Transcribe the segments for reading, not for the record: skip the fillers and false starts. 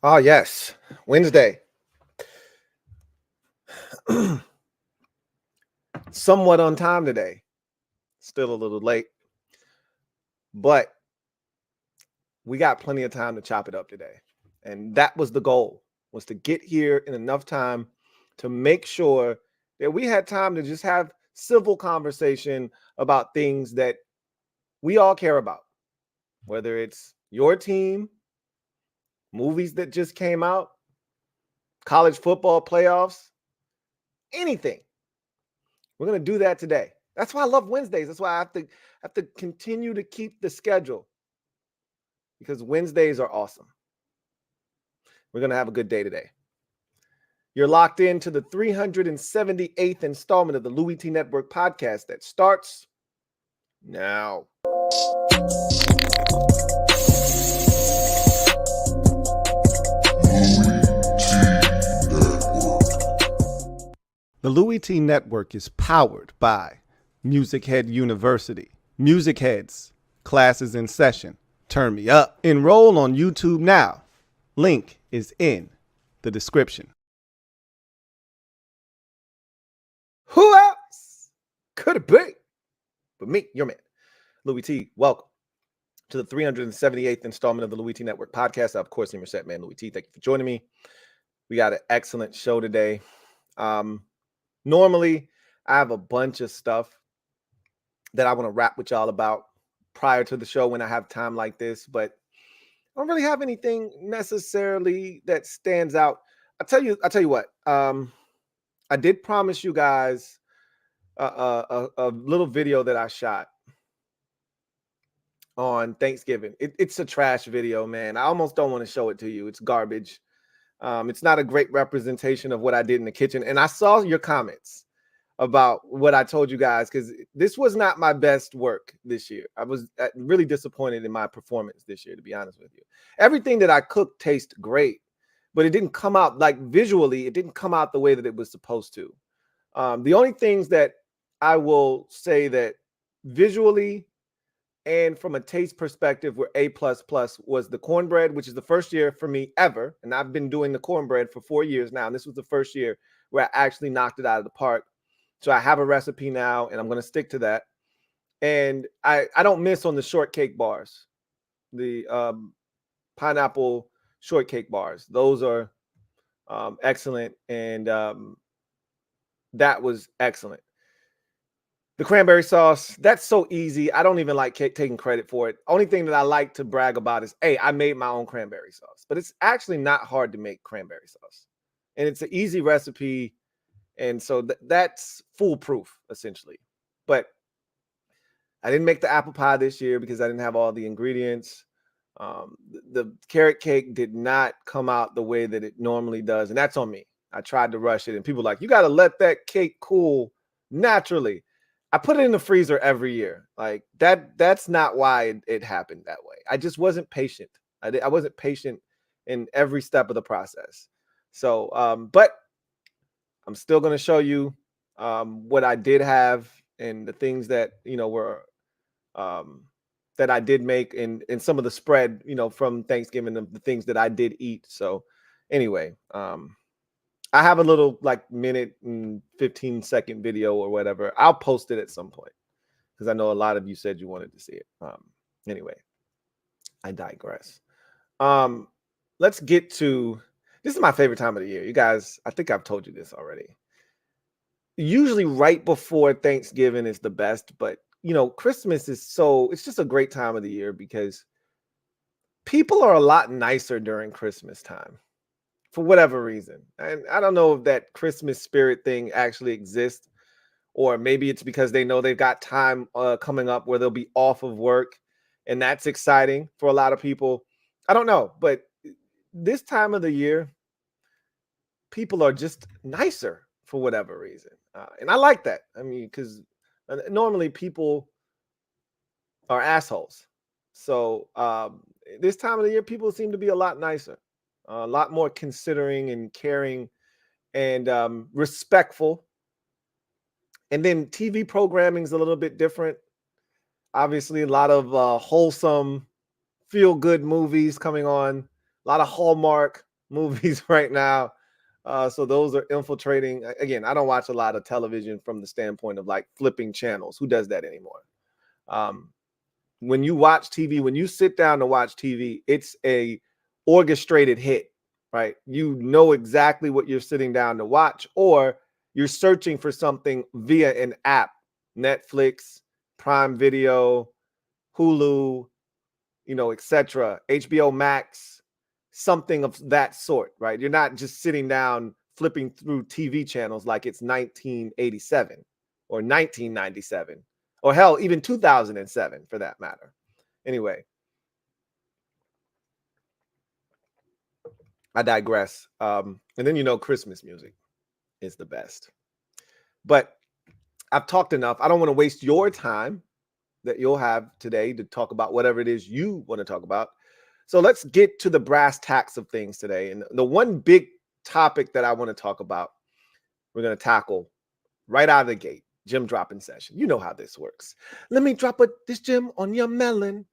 Oh, yes. Wednesday. Somewhat on time today. Still a little late, but we got plenty of time to chop it up today. And that was the goal, was to get here in enough time to make sure that we had time to just have civil conversation about things that we all care about, whether it's your team, movies that just came out, college football playoffs, anything. We're going to do that today. That's why I love Wednesdays. That's why I have to continue to keep the schedule, because Wednesdays are awesome. We're going to have a good day today. You're locked into the 378th installment of the Louie T Network podcast that starts now. The Louie T Network is powered by MusicHead University. MusicHeads, classes in session. Turn me up. Enroll on YouTube now. Link is in the description. Who else could it be but me, your man, Louie T? Welcome to the 378th installment of the Louie T Network podcast. Of course, I'm your set man, Louie T. Thank you for joining me. We got an excellent show today. Normally, I have a bunch of stuff that I want to rap with y'all about prior to the show when I have time like this, but I don't really have anything necessarily that stands out. I'll tell you what. I did promise you guys a little video that I shot on Thanksgiving. It's a trash video, man. I almost don't want to show it to you. It's garbage. It's not a great representation of what I did in the kitchen. And I saw your comments about what I told you guys, because this was not my best work this year. I was really disappointed in my performance this year, to be honest with you. Everything that I cooked tastes great, but it didn't come out, like, visually, it didn't come out the way that it was supposed to. The only things that I will say that visually and from a taste perspective were A++ was the cornbread, which is the first year for me ever. And I've been doing the cornbread for 4 years now. And this was the first year where I actually knocked it out of the park. So I have a recipe now, and I'm going to stick to that. And I don't miss on the shortcake bars, the pineapple shortcake bars. Those are excellent. And that was excellent. The cranberry sauce, that's so easy. I don't even like taking credit for it. Only thing that I like to brag about is, hey, I made my own cranberry sauce. But it's actually not hard to make cranberry sauce. And it's an easy recipe. And so that's foolproof, essentially. But I didn't make the apple pie this year because I didn't have all the ingredients. The carrot cake did not come out the way that it normally does. And that's on me. I tried to rush it. And people were like, you got to let that cake cool naturally. I put it in the freezer every year. Like that's not why it happened that way. I just wasn't patient. I wasn't patient in every step of the process. So, but I'm still going to show you what I did have and the things that, were that I did make in some of the spread, from Thanksgiving, the things that I did eat. So anyway, I have a little minute and 15-second video or whatever. I'll post it at some point because I know a lot of you said you wanted to see it. Anyway, I digress. Let's get to, this is my favorite time of the year. You guys, I think I've told you this already. Usually right before Thanksgiving is the best, but Christmas is it's just a great time of the year because people are a lot nicer during Christmas time. For whatever reason. And I don't know if that Christmas spirit thing actually exists, or maybe it's because they know they've got time coming up where they'll be off of work, and that's exciting for a lot of people. I don't know, but this time of the year, people are just nicer for whatever reason. And I like that. I mean, because normally people are assholes. So this time of the year, people seem to be a lot nicer. A lot more considering and caring and respectful. And then TV programming is a little bit different. Obviously, a lot of wholesome, feel-good movies coming on. A lot of Hallmark, movies right now. So those are infiltrating. Again, I don't watch a lot of television from the standpoint of like flipping channels. Who does that anymore? Um, when you watch TV, when you sit down to watch TV, it's a orchestrated hit, right? You know exactly what you're sitting down to watch, or you're searching for something via an app, Netflix, Prime Video, Hulu, etc., HBO Max, something of that sort, right? You're not just sitting down flipping through TV channels like it's 1987 or 1997 or hell, even 2007 for that matter. Anyway, I digress. And then Christmas music is the best. But I've talked enough. I don't want to waste your time that you'll have today to talk about whatever it is you want to talk about. So let's get to the brass tacks of things today. And the one big topic that I want to talk about, we're going to tackle right out of the gate, gym dropping session. You know how this works. Let me drop this gym on your melon.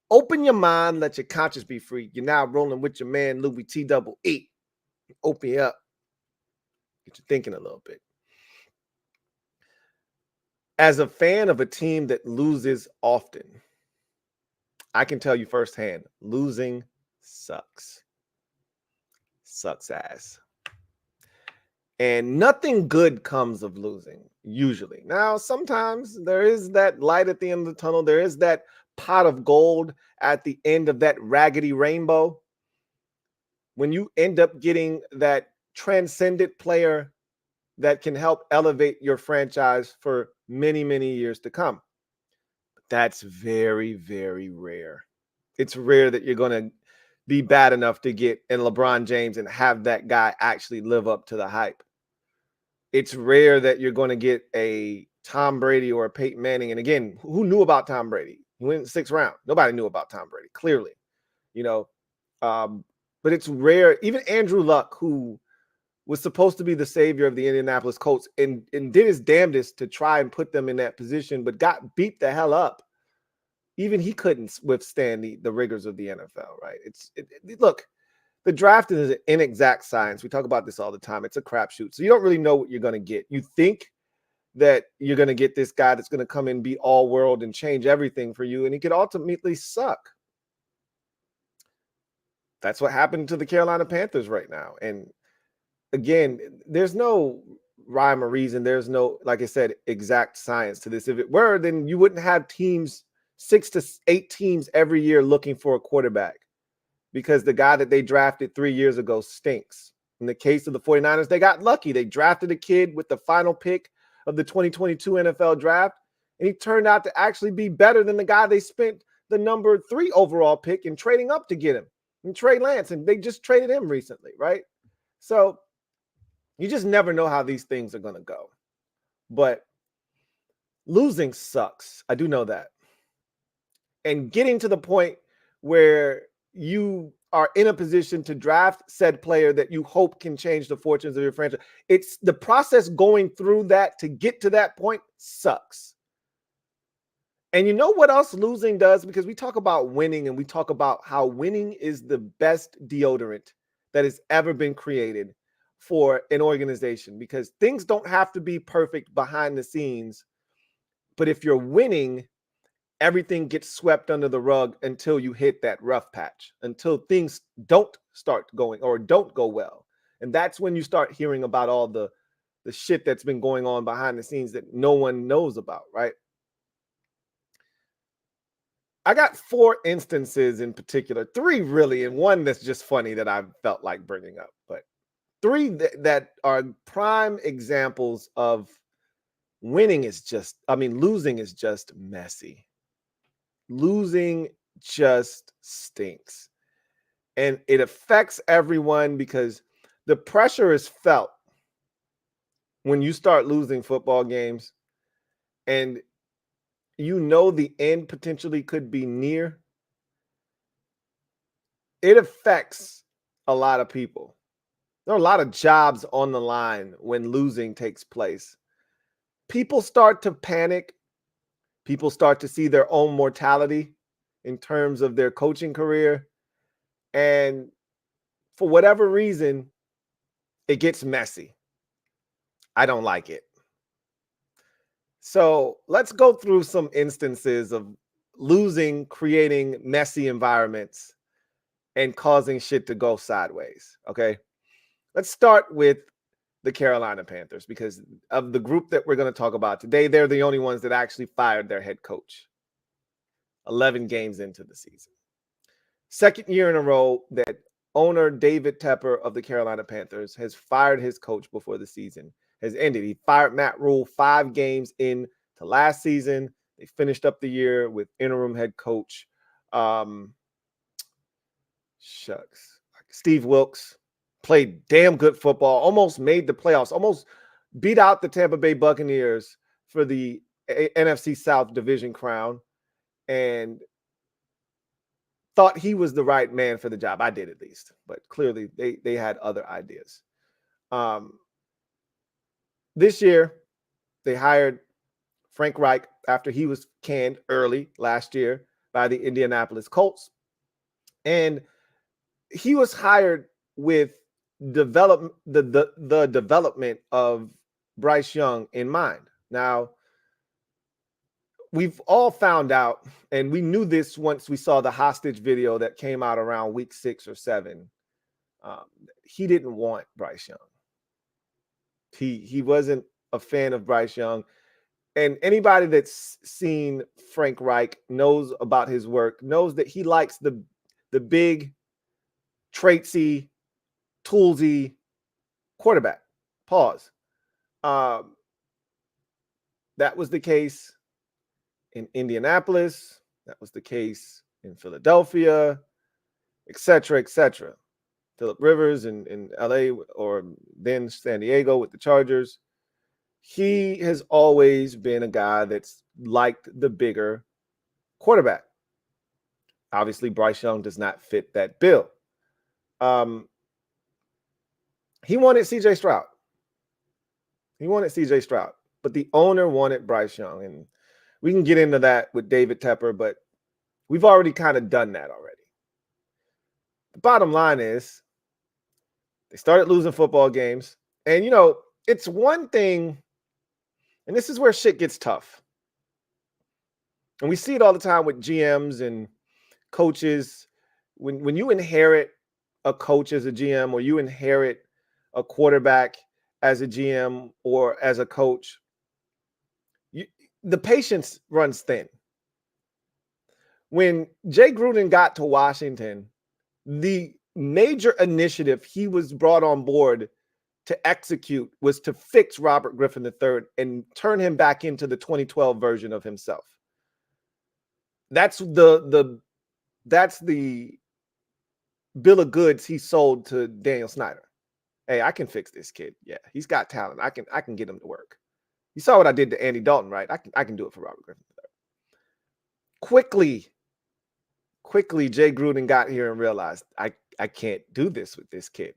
Open your mind, let your conscience be free. You're now rolling with your man, Louie T. Open you up. Get you thinking a little bit. As a fan of a team that loses often, I can tell you firsthand, losing sucks. Sucks ass. And nothing good comes of losing, usually. Now, sometimes there is that light at the end of the tunnel. There is that pot of gold at the end of that raggedy rainbow. When you end up getting that transcendent player that can help elevate your franchise for many, many years to come. That's very, very rare. It's rare that you're going to be bad enough to get in LeBron James and have that guy actually live up to the hype. It's rare that you're going to get a Tom Brady or a Peyton Manning. And again, who knew about Tom Brady? He went in the 6th round. Nobody knew about Tom Brady, clearly. But it's rare. Even Andrew Luck, who was supposed to be the savior of the Indianapolis Colts and did his damnedest to try and put them in that position, but got beat the hell up. Even he couldn't withstand the rigors of the NFL, right? Look, the draft is an inexact science. We talk about this all the time. It's a crapshoot. So you don't really know what you're going to get. You think that you're going to get this guy that's going to come in, be all world and change everything for you, and he could ultimately suck. That's what happened to the Carolina Panthers right now. And again, there's no rhyme or reason. There's no, like I said, exact science to this. If it were, then you wouldn't have teams, 6 to 8 teams every year looking for a quarterback because the guy that they drafted 3 years ago stinks. In the case of the 49ers, they got lucky. They drafted a kid with the final pick of the 2022 NFL draft, and he turned out to actually be better than the guy they spent the number 3 overall pick and trading up to get him, and Trey Lance, and they just traded him recently, right? So you just never know how these things are going to go. But losing sucks. I do know that. And getting to the point where you are in a position to draft said player that you hope can change the fortunes of your franchise, it's the process going through that to get to that point sucks. And you know what else losing does? Because we talk about winning and we talk about how winning is the best deodorant that has ever been created for an organization, because things don't have to be perfect behind the scenes. But if you're winning, everything gets swept under the rug until you hit that rough patch, until things don't start going or don't go well. And that's when you start hearing about all the shit that's been going on behind the scenes that no one knows about, right? I got 4 instances in particular, 3 really, and one that's just funny that I felt like bringing up, but 3 that are prime examples of losing is just messy. Losing just stinks. And it affects everyone because the pressure is felt when you start losing football games and the end potentially could be near. It affects a lot of people. There are a lot of jobs on the line when losing takes place. People start to panic. People start to see their own mortality in terms of their coaching career. And for whatever reason, it gets messy. I don't like it. So let's go through some instances of losing, creating messy environments, and causing shit to go sideways. Okay. Let's start with the Carolina Panthers, because of the group that we're going to talk about today, they're the only ones that actually fired their head coach 11 games into the season. Second year in a row that owner David Tepper of the Carolina Panthers has fired his coach before the season has ended. He fired Matt Rule 5 games into last season. They finished up the year with interim head coach Steve Wilkes. Played damn good football, almost made the playoffs, almost beat out the Tampa Bay Buccaneers for the NFC South division crown, and thought he was the right man for the job. I did, at least, but clearly they had other ideas. This year, they hired Frank Reich after he was canned early last year by the Indianapolis Colts, and he was hired with the development of Bryce Young in mind. Now, we've all found out, and we knew this once we saw the hostage video that came out around week 6 or 7. He didn't want Bryce Young. He wasn't a fan of Bryce Young. And anybody that's seen Frank Reich knows about his work, knows that he likes the big, traitsy, toolsy quarterback. Pause. That was the case in Indianapolis. That was the case in Philadelphia, et cetera, et cetera. Phillip Rivers in LA, or then San Diego with the Chargers. He has always been a guy that's liked the bigger quarterback. Obviously, Bryce Young does not fit that bill. He wanted CJ Stroud. But the owner wanted Bryce Young. And we can get into that with David Tepper, but we've already kind of done that already. The bottom line is they started losing football games. And, you know, it's one thing, and this is where shit gets tough. And we see it all the time with GMs and coaches. When you inherit a coach as a GM, or you inherit a quarterback as a GM or as a coach, the patience runs thin. When Jay Gruden got to Washington, the major initiative he was brought on board to execute was to fix Robert Griffin III and turn him back into the 2012 version of himself. That's the bill of goods he sold to Daniel Snyder. Hey, I can fix this kid. Yeah, he's got talent. I can get him to work. You saw what I did to Andy Dalton, right? I can do it for Robert Griffin III. Quickly, Jay Gruden got here and realized I can't do this with this kid.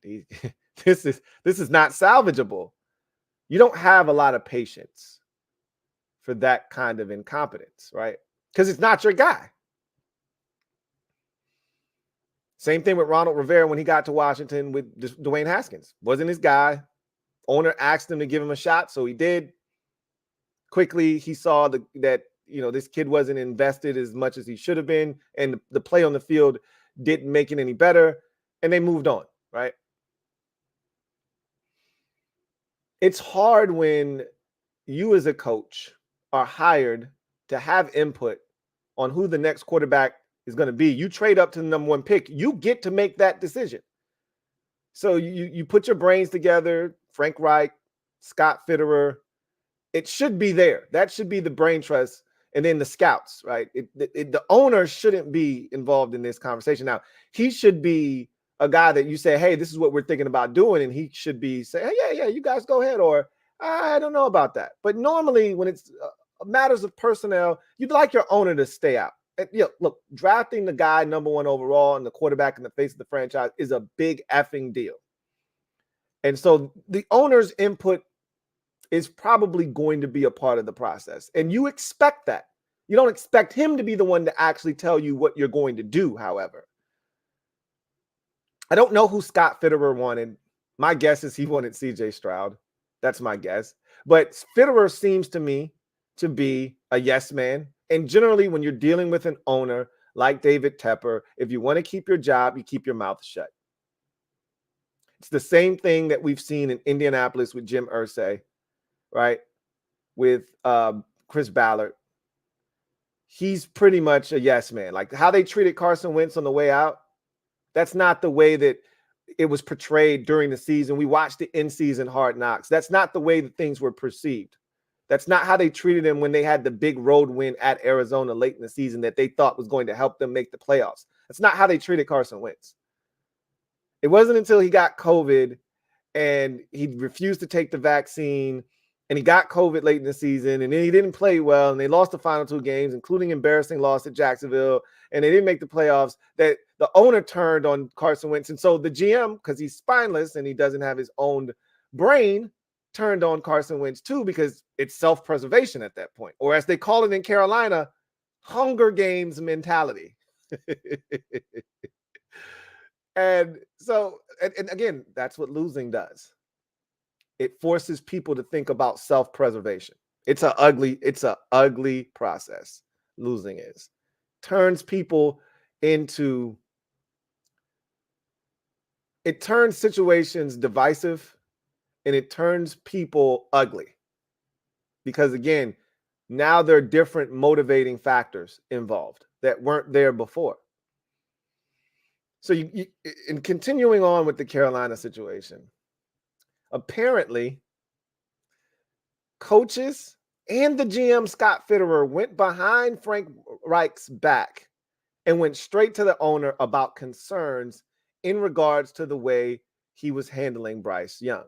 This is not salvageable. You don't have a lot of patience for that kind of incompetence, right? Because it's not your guy. Same thing with Ronald Rivera when he got to Washington with Dwayne Haskins. Wasn't his guy. Owner asked him to give him a shot, so he did. Quickly, he saw that this kid wasn't invested as much as he should have been, and the play on the field didn't make it any better, and they moved on, right? It's hard when you as a coach are hired to have input on who the next quarterback is going to be. You trade up to the number 1 pick. You get to make that decision. So you put your brains together, Frank Reich, Scott Fitterer. It should be there. That should be the brain trust. And then the scouts, right? The owner shouldn't be involved in this conversation. Now, he should be a guy that you say, hey, this is what we're thinking about doing. And he should be saying, hey, yeah, you guys go ahead. Or I don't know about that. But normally when it's matters of personnel, you'd like your owner to stay out. And, look, drafting the guy number 1 overall and the quarterback in the face of the franchise is a big effing deal. And so the owner's input is probably going to be a part of the process. And you expect that. You don't expect him to be the one to actually tell you what you're going to do, however. I don't know who Scott Fitterer wanted. My guess is he wanted CJ Stroud. That's my guess. But Fitterer seems to me to be a yes man. And generally, when you're dealing with an owner like David Tepper, if you want to keep your job, you keep your mouth shut. It's the same thing that we've seen in Indianapolis with Jim Irsay, right? With Chris Ballard. He's pretty much a yes man. Like how they treated Carson Wentz on the way out, that's not the way that it was portrayed during the season. We watched the in-season Hard Knocks. That's not the way that things were perceived. That's not how they treated him when they had the big road win at Arizona late in the season that they thought was going to help them make the playoffs. That's not how they treated Carson Wentz. It wasn't until he got COVID and he refused to take the vaccine and he got COVID late in the season and then he didn't play well and they lost the final 2 games, including embarrassing loss at Jacksonville, and they didn't make the playoffs, that the owner turned on Carson Wentz. And so the GM, because he's spineless and he doesn't have his own brain, turned on Carson Wentz too, because it's self-preservation at that point. Or as they call it in Carolina, Hunger Games mentality. And so, and again, that's what losing does. It forces people to think about self-preservation. It's a ugly process. Losing is. Turns people into, it turns situations divisive and it turns people ugly. Because again, now there are different motivating factors involved that weren't there before. So in continuing on with the Carolina situation, apparently coaches and the GM Scott Fitterer went behind Frank Reich's back and went straight to the owner about concerns in regards to the way he was handling Bryce Young,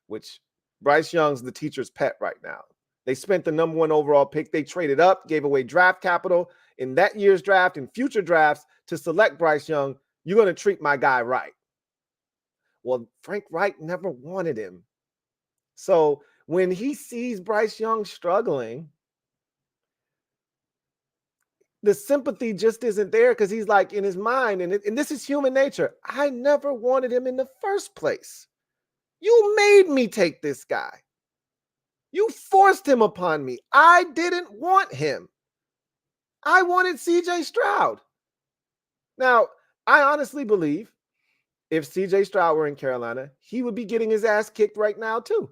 which Bryce Young's the teacher's pet right now. They spent the #1 overall pick. They traded up, gave away draft capital in that year's draft and future drafts to select Bryce Young. You're going to treat my guy right. Well, Frank Reich never wanted him. So when he sees Bryce Young struggling, the sympathy just isn't there because he's like in his mind, and this is human nature. I never wanted him in the first place. You made me take this guy. You forced him upon me. I didn't want him. I wanted CJ Stroud. Now, I honestly believe if CJ Stroud were in Carolina, he would be getting his ass kicked right now too.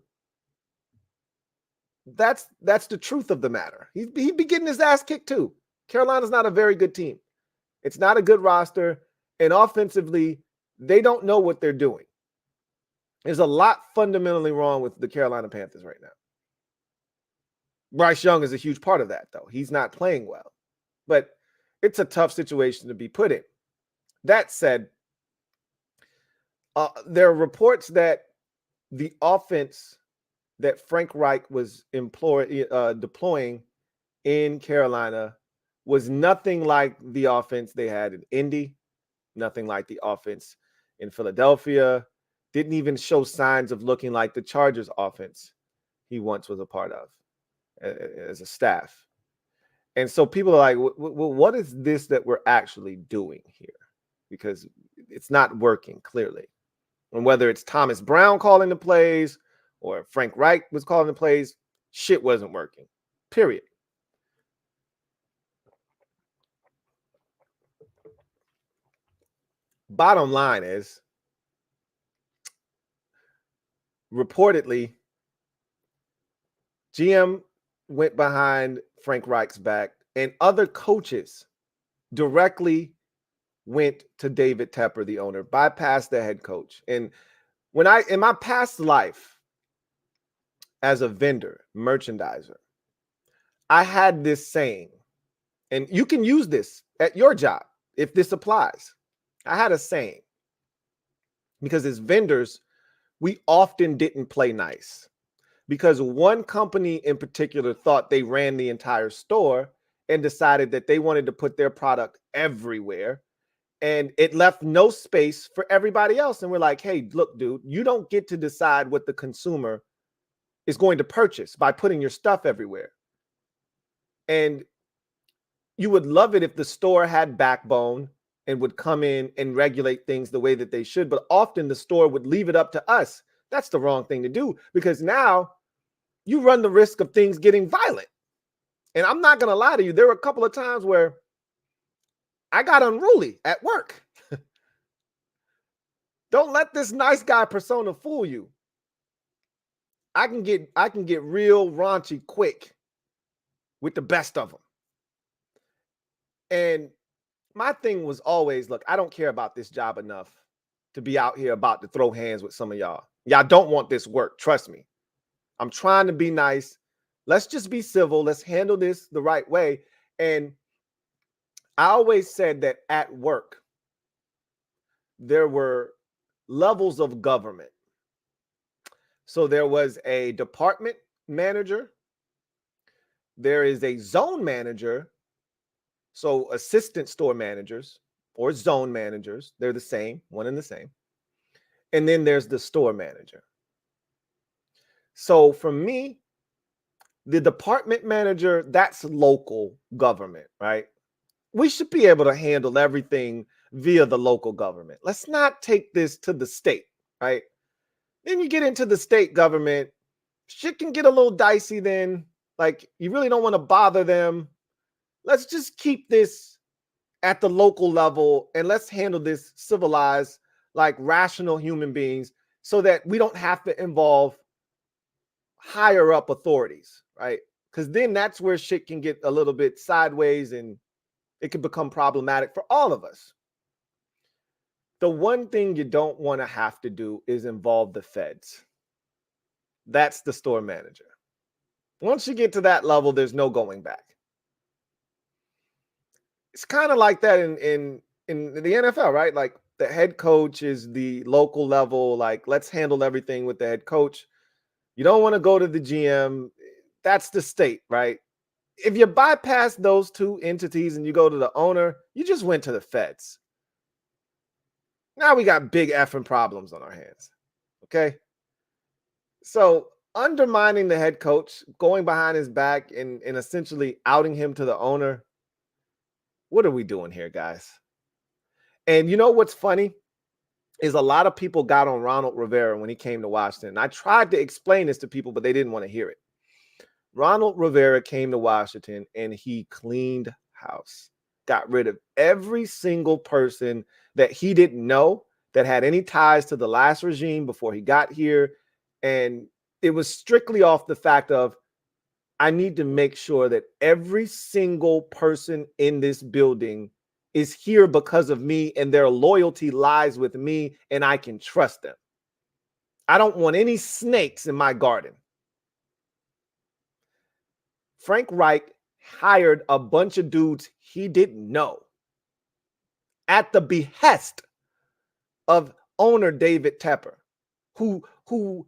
That's the truth of the matter. He'd be getting his ass kicked too. Carolina's not a very good team. It's not a good roster. And offensively, they don't know what they're doing. There's a lot fundamentally wrong with the Carolina Panthers right now. Bryce Young is a huge part of that, though. He's not playing well. But it's a tough situation to be put in. That said, there are reports that the offense that Frank Reich was deploying in Carolina was nothing like the offense they had in Indy, nothing like the offense in Philadelphia, didn't even show signs of looking like the Chargers offense he once was a part of as a staff. And so people are like, well, what is this that we're actually doing here? Because it's not working clearly. And whether it's Thomas Brown calling the plays or Frank Reich was calling the plays, shit wasn't working, period. Bottom line is, reportedly, GM went behind Frank Reich's back and other coaches directly went to David Tepper, the owner, bypassed the head coach. And when in my past life as a vendor, merchandiser, I had this saying, and you can use this at your job if this applies. I had a saying because as vendors, we often didn't play nice because one company in particular thought they ran the entire store and decided that they wanted to put their product everywhere. And it left no space for everybody else. And we're like, hey, look, dude, you don't get to decide what the consumer is going to purchase by putting your stuff everywhere. And you would love it if the store had backbone and would come in and regulate things the way that they should. But often the store would leave it up to us. That's the wrong thing to do, because now you run the risk of things getting violent. And I'm not going to lie to you. There were a couple of times where I got unruly at work. Don't let this nice guy persona fool you. I can get real raunchy quick with the best of them. And my thing was always, look, I don't care about this job enough to be out here about to throw hands with some of y'all. Y'all don't want this work. Trust me. I'm trying to be nice. Let's just be civil. Let's handle this the right way. And I always said that at work, there were levels of government. So there was a department manager. There is a zone manager. So assistant store managers or zone managers, they're the same, one and the same. And then there's the store manager. So for me, the department manager, that's local government, right? We should be able to handle everything via the local government. Let's not take this to the state, right? Then you get into the state government, shit can get a little dicey then. Like, you really don't want to bother them. Let's just keep this at the local level and let's handle this civilized, like rational human beings, so that we don't have to involve higher up authorities, right? Because then that's where shit can get a little bit sideways and it can become problematic for all of us. The one thing you don't want to have to do is involve the feds. That's the store manager. Once you get to that level, there's no going back. It's kind of like that in the NFL, right? Like, the head coach is the local level. Like, let's handle everything with the head coach. You don't want to go to the GM. That's the state, right? If you bypass those two entities and you go to the owner, you just went to the feds. Now we got big effing problems on our hands. Okay. So undermining the head coach, going behind his back and essentially outing him to the owner. What are we doing here, guys? And you know what's funny is a lot of people got on Ronald Rivera when he came to Washington. I tried to explain this to people, but they didn't want to hear it. Ronald Rivera came to Washington and he cleaned house, got rid of every single person that he didn't know that had any ties to the last regime before he got here. And it was strictly off the fact of, I need to make sure that every single person in this building is here because of me and their loyalty lies with me and I can trust them. I don't want any snakes in my garden. Frank Reich hired a bunch of dudes he didn't know at the behest of owner David Tepper, who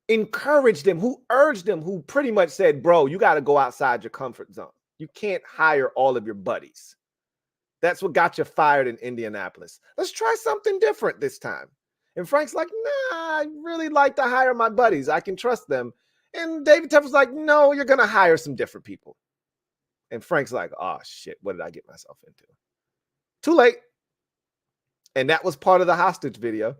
encouraged him, who urged him, who pretty much said, bro, you got to go outside your comfort zone. You can't hire all of your buddies. That's what got you fired in Indianapolis. Let's try something different this time. And Frank's like, nah, I really like to hire my buddies. I can trust them. And David Tepper's like, no, you're going to hire some different people. And Frank's like, oh, shit, what did I get myself into? Too late. And that was part of the hostage video.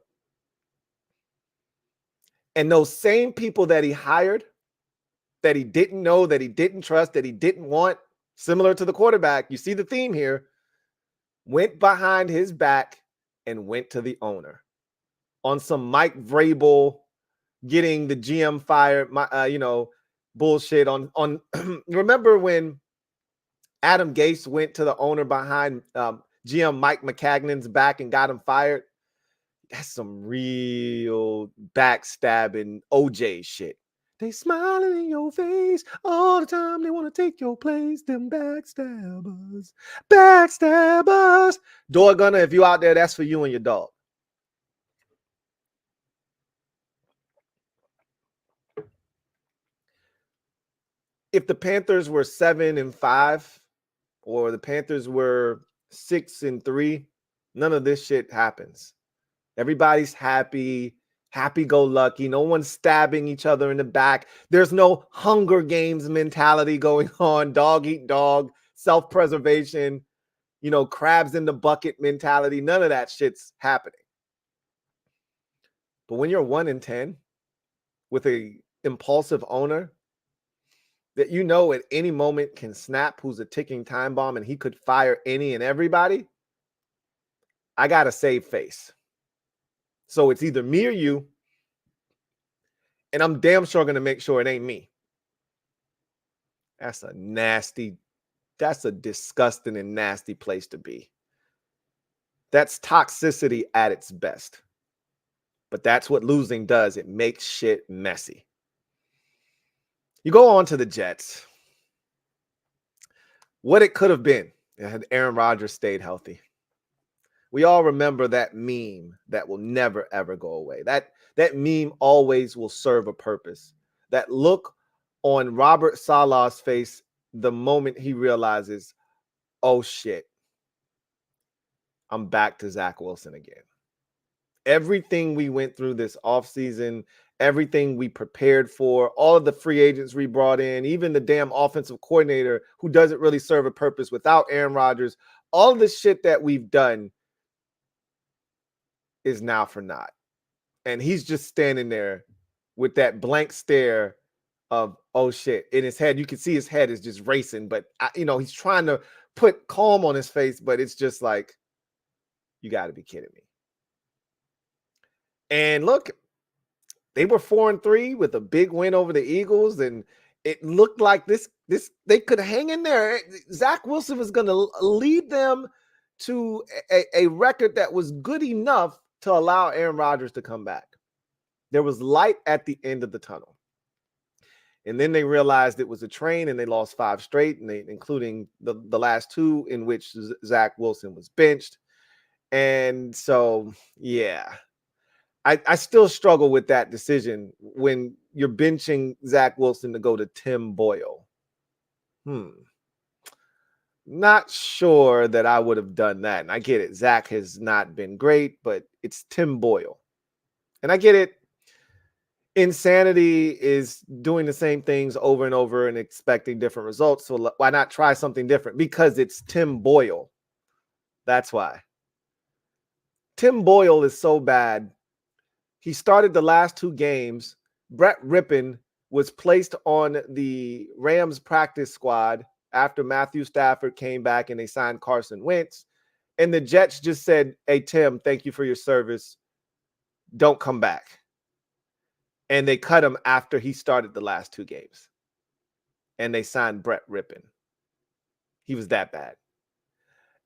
And those same people that he hired, that he didn't know, that he didn't trust, that he didn't want, similar to the quarterback, you see the theme here, went behind his back and went to the owner on some Mike Vrabel getting the GM fired, bullshit on remember when Adam Gase went to the owner behind GM Mike McCagnon's back and got him fired? That's some real backstabbing OJ shit. They smiling in your face all the time. They want to take your place. Them backstabbers. Backstabbers. Door Gunner, if you out there, that's for you and your dog. If the Panthers were 7-5 or the Panthers were 6-3, none of this shit happens. Everybody's happy, happy-go-lucky. No one's stabbing each other in the back. There's no Hunger Games mentality going on. Dog eat dog, self-preservation. you know, crabs in the bucket mentality. None of that shit's happening. But when you're 1-10 with a impulsive owner that you know at any moment can snap, who's a ticking time bomb, and he could fire any and everybody, I got to save face. So it's either me or you, and I'm damn sure going to make sure it ain't me. That's a disgusting and nasty place to be. That's toxicity at its best. But that's what losing does. It makes shit messy. You go on to the Jets. What it could have been had Aaron Rodgers stayed healthy. We all remember that meme that will never, ever go away. That meme always will serve a purpose. That look on Robert Saleh's face the moment he realizes, oh shit, I'm back to Zach Wilson again. Everything we went through this offseason, everything we prepared for, all of the free agents we brought in, even the damn offensive coordinator who doesn't really serve a purpose without Aaron Rodgers, all the shit that we've done is now for naught. And he's just standing there with that blank stare of, oh shit, in his head. You can see his head is just racing, but he's trying to put calm on his face, but it's just like, you got to be kidding me. And look, they were 4-3 with a big win over the Eagles, and it looked like this they could hang in there. Zach Wilson was going to lead them to a record that was good enough to allow Aaron Rodgers to come back. There was light at the end of the tunnel. And then they realized it was a train, and they lost 5 straight, and including the last 2 in which Zach Wilson was benched. And so, yeah, I still struggle with that decision when you're benching Zach Wilson to go to Tim Boyle. Not sure that I would have done that. And I get it. Zach has not been great, but it's Tim Boyle. And I get it. Insanity is doing the same things over and over and expecting different results. So why not try something different? Because it's Tim Boyle. That's why. Tim Boyle is so bad. He started the last 2 games. Brett Rippon was placed on the Rams practice squad after Matthew Stafford came back and they signed Carson Wentz. And the Jets just said, hey, Tim, thank you for your service. Don't come back. And they cut him after he started the last 2 games. And they signed Brett Rippon. He was that bad.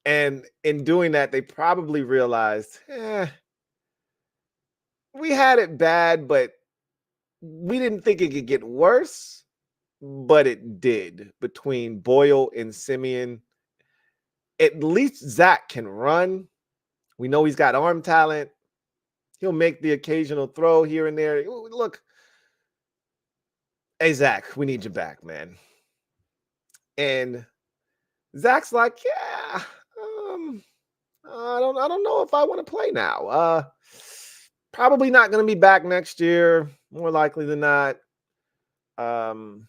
And in doing that, they probably realized, we had it bad, but we didn't think it could get worse, but it did. Between Boyle and Simeon, at least Zach can run. We know he's got arm talent. He'll make the occasional throw here and there. Look, hey, Zach, we need you back, man. And Zach's like, yeah, I don't know if I want to play now. Probably not going to be back next year, more likely than not. And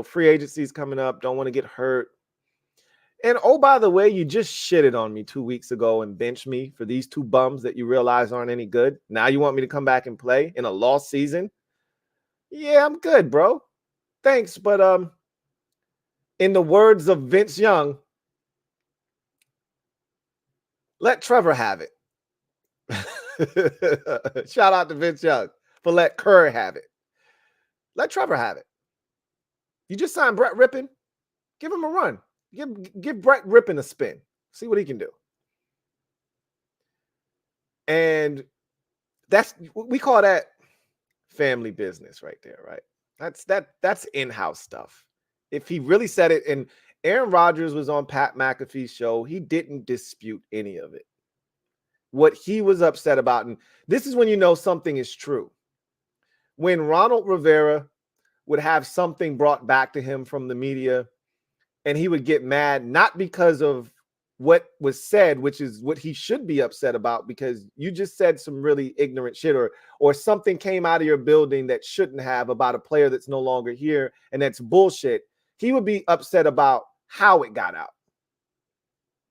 free agency's coming up. Don't want to get hurt. And oh, by the way, you just shitted on me 2 weeks ago and benched me for these 2 bums that you realize aren't any good. Now you want me to come back and play in a lost season? Yeah, I'm good, bro. Thanks, but in the words of Vince Young, let Trevor have it. Shout out to Vince Young for let Kerr have it. Let Trevor have it. You just signed Brett Rippon. Give him a run. Give Brett Rippon a spin. See what he can do. And we call that family business right there, right? That's in-house stuff. If he really said it, and Aaron Rodgers was on Pat McAfee's show, he didn't dispute any of it. What he was upset about, and this is when you know something is true. When Ronald Rivera would have something brought back to him from the media, and he would get mad, not because of what was said, which is what he should be upset about, because you just said some really ignorant shit, or something came out of your building that shouldn't have about a player that's no longer here, and that's bullshit. He would be upset about how it got out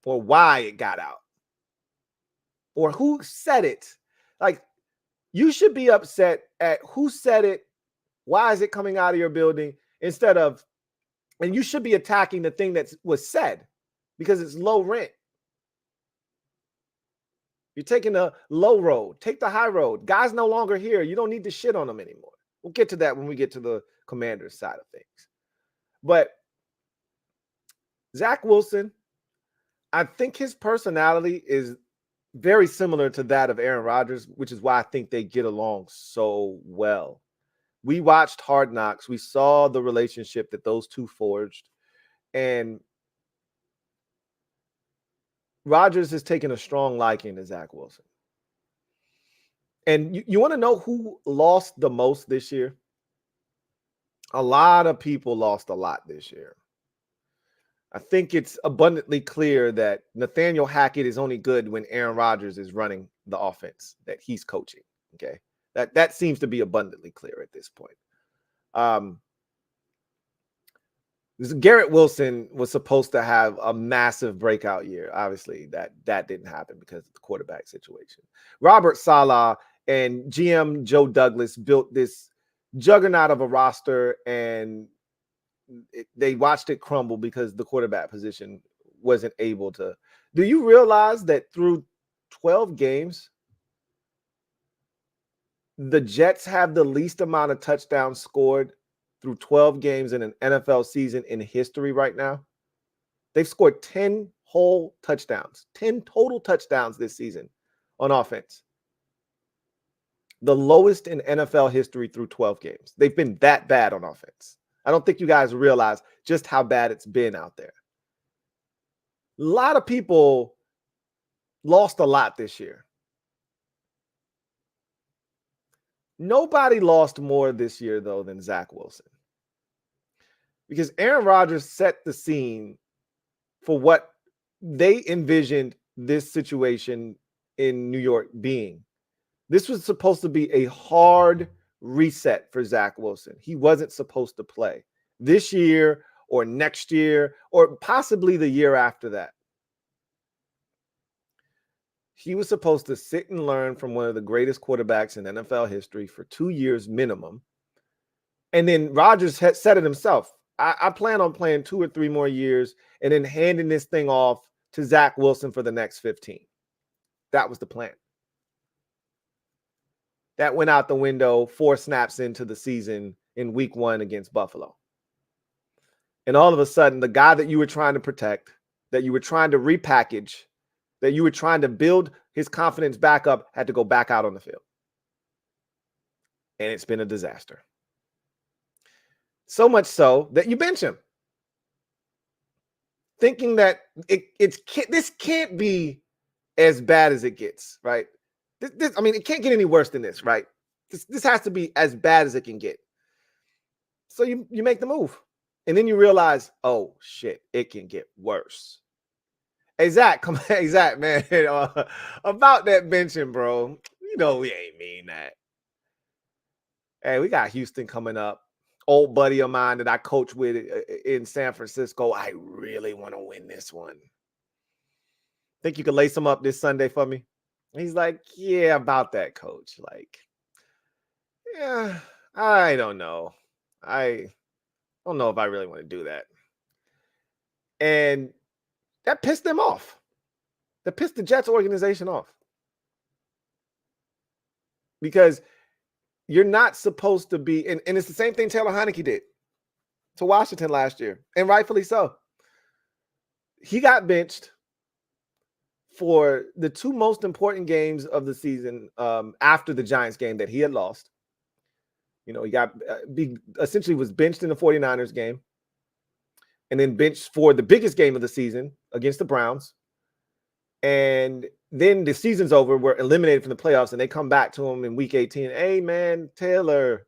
or why it got out or who said it. Like, you should be upset at who said it, why is it coming out of your building, instead of, and you should be attacking the thing that was said because it's low rent. You're taking the low road. Take the high road. Guys no longer here. You don't need to shit on them anymore. We'll get to that when we get to the Commanders side of things. But Zach Wilson, I think his personality is very similar to that of Aaron Rodgers, which is why I think they get along so well. We watched Hard Knocks. We saw the relationship that those two forged. And Rodgers has taken a strong liking to Zach Wilson. And you want to know who lost the most this year? A lot of people lost a lot this year. I think it's abundantly clear that Nathaniel Hackett is only good when Aaron Rodgers is running the offense that he's coaching. Okay. That seems to be abundantly clear at this point. Garrett Wilson was supposed to have a massive breakout year. Obviously, that didn't happen because of the quarterback situation. Robert Saleh and GM Joe Douglas built this juggernaut of a roster, and they watched it crumble because the quarterback position wasn't able to. Do you realize that through 12 games, the Jets have the least amount of touchdowns scored through 12 games in an NFL season in history right now? They've scored 10 whole touchdowns, 10 total touchdowns this season on offense. The lowest in NFL history through 12 games. They've been that bad on offense. I don't think you guys realize just how bad it's been out there. A lot of people lost a lot this year. Nobody lost more this year, though, than Zach Wilson. Because Aaron Rodgers set the scene for what they envisioned this situation in New York being. This was supposed to be a hard reset for Zach Wilson. He wasn't supposed to play this year or next year or possibly the year after that. He was supposed to sit and learn from one of the greatest quarterbacks in NFL history for 2 years minimum. And then Rodgers had said it himself. I plan on playing 2 or 3 more years and then handing this thing off to Zach Wilson for the next 15. That was the plan. That went out the window 4 snaps into the season in week 1 against Buffalo. And all of a sudden, the guy that you were trying to protect, that you were trying to repackage, that you were trying to build his confidence back up, had to go back out on the field. And it's been a disaster. So much so that you bench him, thinking that this can't be as bad as it gets, right? I mean, it can't get any worse than this, right? This has to be as bad as it can get. So you make the move. And then you realize, oh, shit, it can get worse. Hey, Zach, come on. Hey, Zach, man, about that benching, bro. You know we ain't mean that. Hey, we got Houston coming up. Old buddy of mine that I coach with in San Francisco. I really want to win this one. Think you could lace him up this Sunday for me? He's like, yeah, about that, coach. Like, yeah, I don't know. I don't know if I really want to do that. And that pissed them off. That pissed the Jets organization off. Because you're not supposed to be, and it's the same thing Taylor Heineke did to Washington last year, and rightfully so. He got benched for the 2 most important games of the season after the Giants game that he had lost. You know, he essentially was benched in the 49ers game and then benched for the biggest game of the season against the Browns. And then the season's over. We're eliminated from the playoffs, and they come back to him in week 18. Hey, man, Taylor,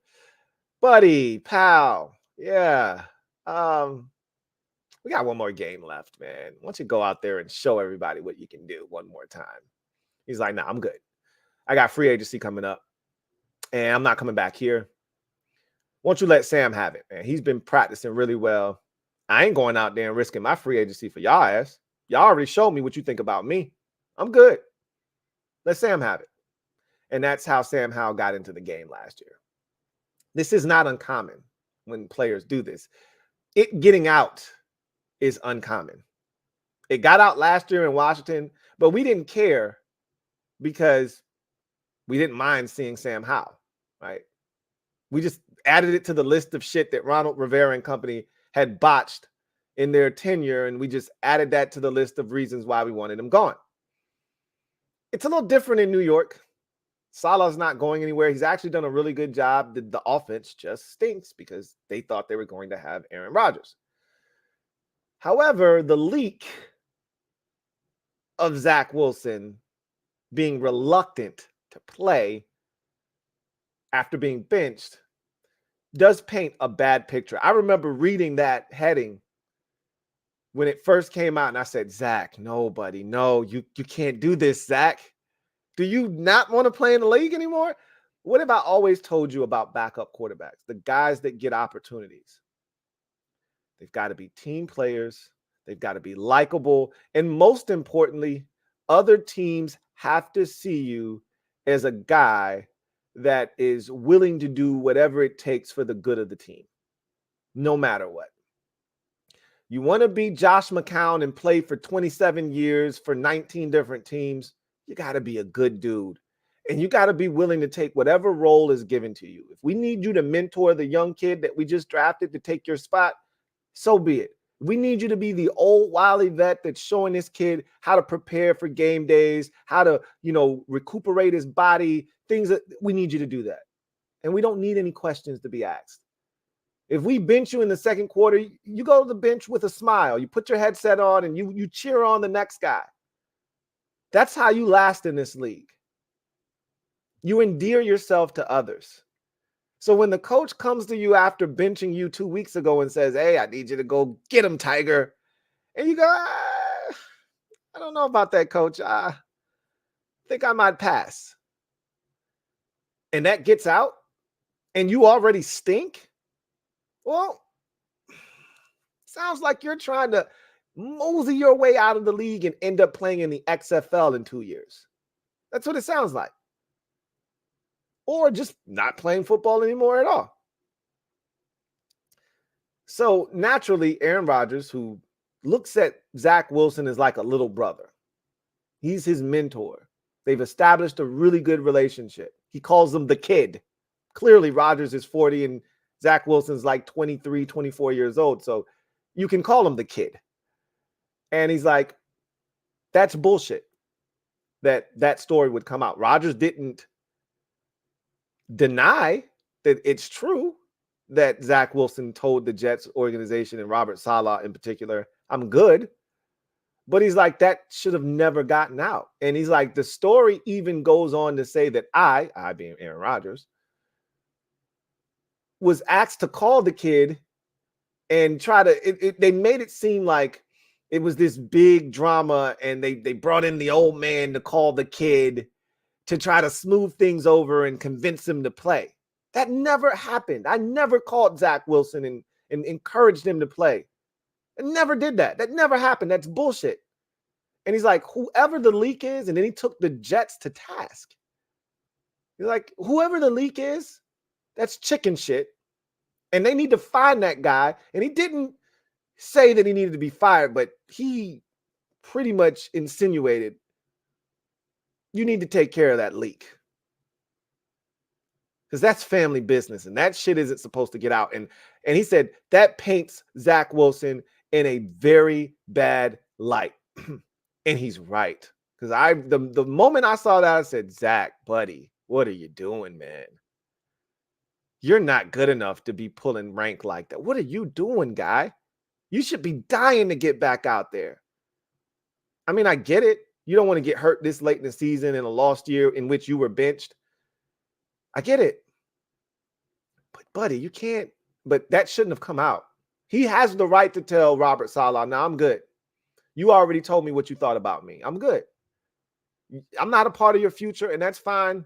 buddy, pal. Yeah. We got 1 more game left, man. Why don't you go out there and show everybody what you can do one more time? He's like, nah, I'm good. I got free agency coming up, and I'm not coming back here. Why don't you let Sam have it, man? He's been practicing really well. I ain't going out there and risking my free agency for y'all ass. Y'all already showed me what you think about me. I'm good. Let Sam have it. And that's how Sam Howell got into the game last year. This is not uncommon when players do this. It getting out is uncommon. It got out last year in Washington, but we didn't care because we didn't mind seeing Sam Howell, right? We just added it to the list of shit that Ronald Rivera and company had botched in their tenure, and we just added that to the list of reasons why we wanted him gone. It's a little different in New York. Salah's not going anywhere. He's actually done a really good job. The offense just stinks because they thought they were going to have Aaron Rodgers. However, the leak of Zach Wilson being reluctant to play after being benched does paint a bad picture. I remember reading that heading when it first came out, and I said, Zach, no, buddy, no, you can't do this, Zach. Do you not want to play in the league anymore? What have I always told you about backup quarterbacks? The guys that get opportunities. They've got to be team players. They've got to be likable. And most importantly, other teams have to see you as a guy that is willing to do whatever it takes for the good of the team, no matter what. You want to be Josh McCown and play for 27 years for 19 different teams, you got to be a good dude. And you got to be willing to take whatever role is given to you. If we need you to mentor the young kid that we just drafted to take your spot, so be it. We need you to be the old wily vet that's showing this kid how to prepare for game days, how to, recuperate his body, things that we need you to do that. And we don't need any questions to be asked. If we bench you in the second quarter, you go to the bench with a smile. You put your headset on and you cheer on the next guy. That's how you last in this league. You endear yourself to others. So when the coach comes to you after benching you 2 weeks ago and says, hey, I need you to go get him, Tiger. And you go, I don't know about that, coach. I think I might pass. And that gets out and you already stink. Well, sounds like you're trying to mosey your way out of the league and end up playing in the XFL in 2 years. That's what it sounds like. Or just not playing football anymore at all. So naturally, Aaron Rodgers, who looks at Zach Wilson as like a little brother, he's his mentor. They've established a really good relationship. He calls him the kid. Clearly, Rodgers is 40 and Zach Wilson's like 23, 24 years old. So you can call him the kid. And he's like, that's bullshit that story would come out. Rodgers didn't deny that it's true that Zach Wilson told the Jets organization and Robert Saleh in particular, I'm good. But he's like, that should have never gotten out. And he's like, the story even goes on to say that I being Aaron Rodgers, was asked to call the kid and try to, they made it seem like it was this big drama and they brought in the old man to call the kid to try to smooth things over and convince him to play. That never happened. I never called Zach Wilson and encouraged him to play. I never did that. That never happened. That's bullshit. And he's like, whoever the leak is, and then he took the Jets to task. He's like, whoever the leak is, that's chicken shit. And they need to find that guy. And he didn't say that he needed to be fired, but he pretty much insinuated, you need to take care of that leak. Because that's family business and that shit isn't supposed to get out. And he said that paints Zach Wilson in a very bad light. And he's right. Because the moment I saw that, I said, Zach, buddy, what are you doing, man? You're not good enough to be pulling rank like that. What are you doing, guy? You should be dying to get back out there. I mean, I get it. You don't want to get hurt this late in the season in a lost year in which you were benched. I get it. But, buddy, you can't. But that shouldn't have come out. He has the right to tell Robert Saleh, now I'm good. You already told me what you thought about me. I'm good. I'm not a part of your future, and that's fine.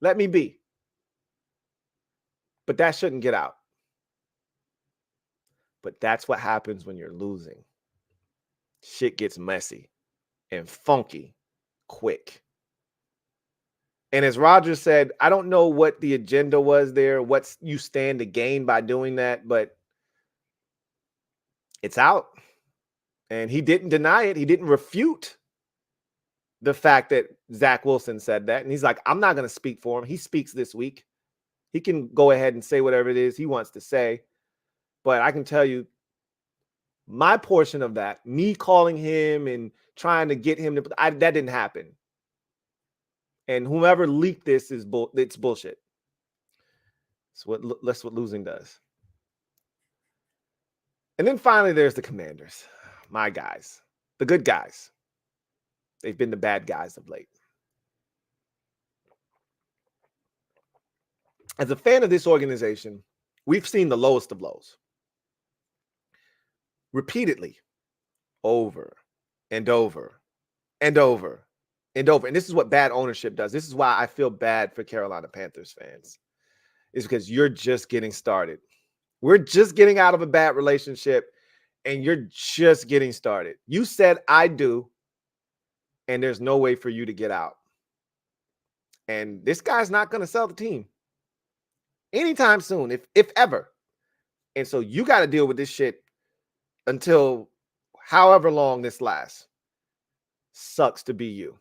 Let me be. But that shouldn't get out. But that's what happens when you're losing. Shit gets messy and funky quick. And as Roger said, I don't know what the agenda was there, what you stand to gain by doing that, but it's out. And he didn't deny it. He didn't refute the fact that Zach Wilson said that. And he's like, I'm not going to speak for him. He speaks this week. He can go ahead and say whatever it is he wants to say. But I can tell you, my portion of that, me calling him and trying to get him to, that didn't happen. And whomever leaked this it's bullshit. That's what losing does. And then finally, there's the Commanders, my guys, the good guys. They've been the bad guys of late. As a fan of this organization, we've seen the lowest of lows repeatedly, over and over and over and over. And this is what bad ownership does. This is why I feel bad for Carolina Panthers fans, is because you're just getting started. We're just getting out of a bad relationship, and you're just getting started. You said, I do, and there's no way for you to get out. And this guy's not going to sell the team anytime soon, if ever. And so you got to deal with this shit until however long this lasts. Sucks to be you.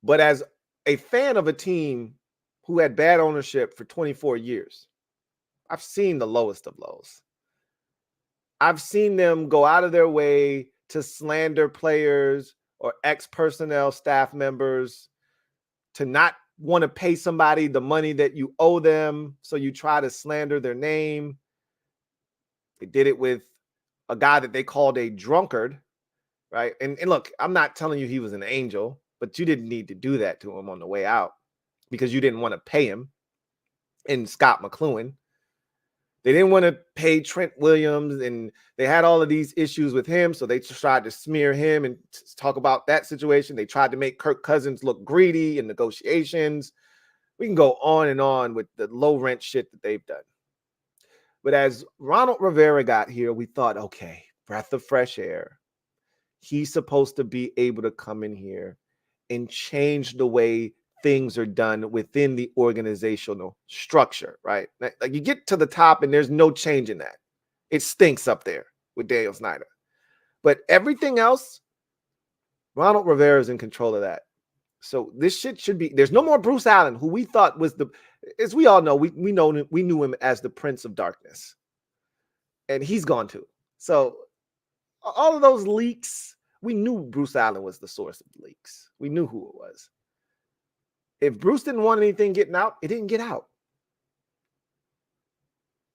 But as a fan of a team who had bad ownership for 24 years, I've seen the lowest of lows. I've seen them go out of their way to slander players or ex-personnel staff members, to not want to pay somebody the money that you owe them, so you try to slander their name. They did it with a guy that they called a drunkard, right? And look, I'm not telling you he was an angel, but you didn't need to do that to him on the way out because you didn't want to pay him. And Scott McLuhan, they didn't want to pay Trent Williams, and they had all of these issues with him, so they just tried to smear him and talk about that situation. They tried to make Kirk Cousins look greedy in negotiations. We can go on and on with the low rent shit that they've done. But as Ronald Rivera got here, we thought, okay, breath of fresh air. He's supposed to be able to come in here and change the way things are done within the organizational structure, right? Like you get to the top and there's no change in that. It stinks up there with Daniel Snyder. But everything else, Ronald Rivera is in control of that. So this shit should be, there's no more Bruce Allen, who we thought was as we all know, we knew him as the Prince of Darkness. And he's gone too. So all of those leaks, we knew Bruce Allen was the source of the leaks. We knew who it was. If Bruce didn't want anything getting out, it didn't get out.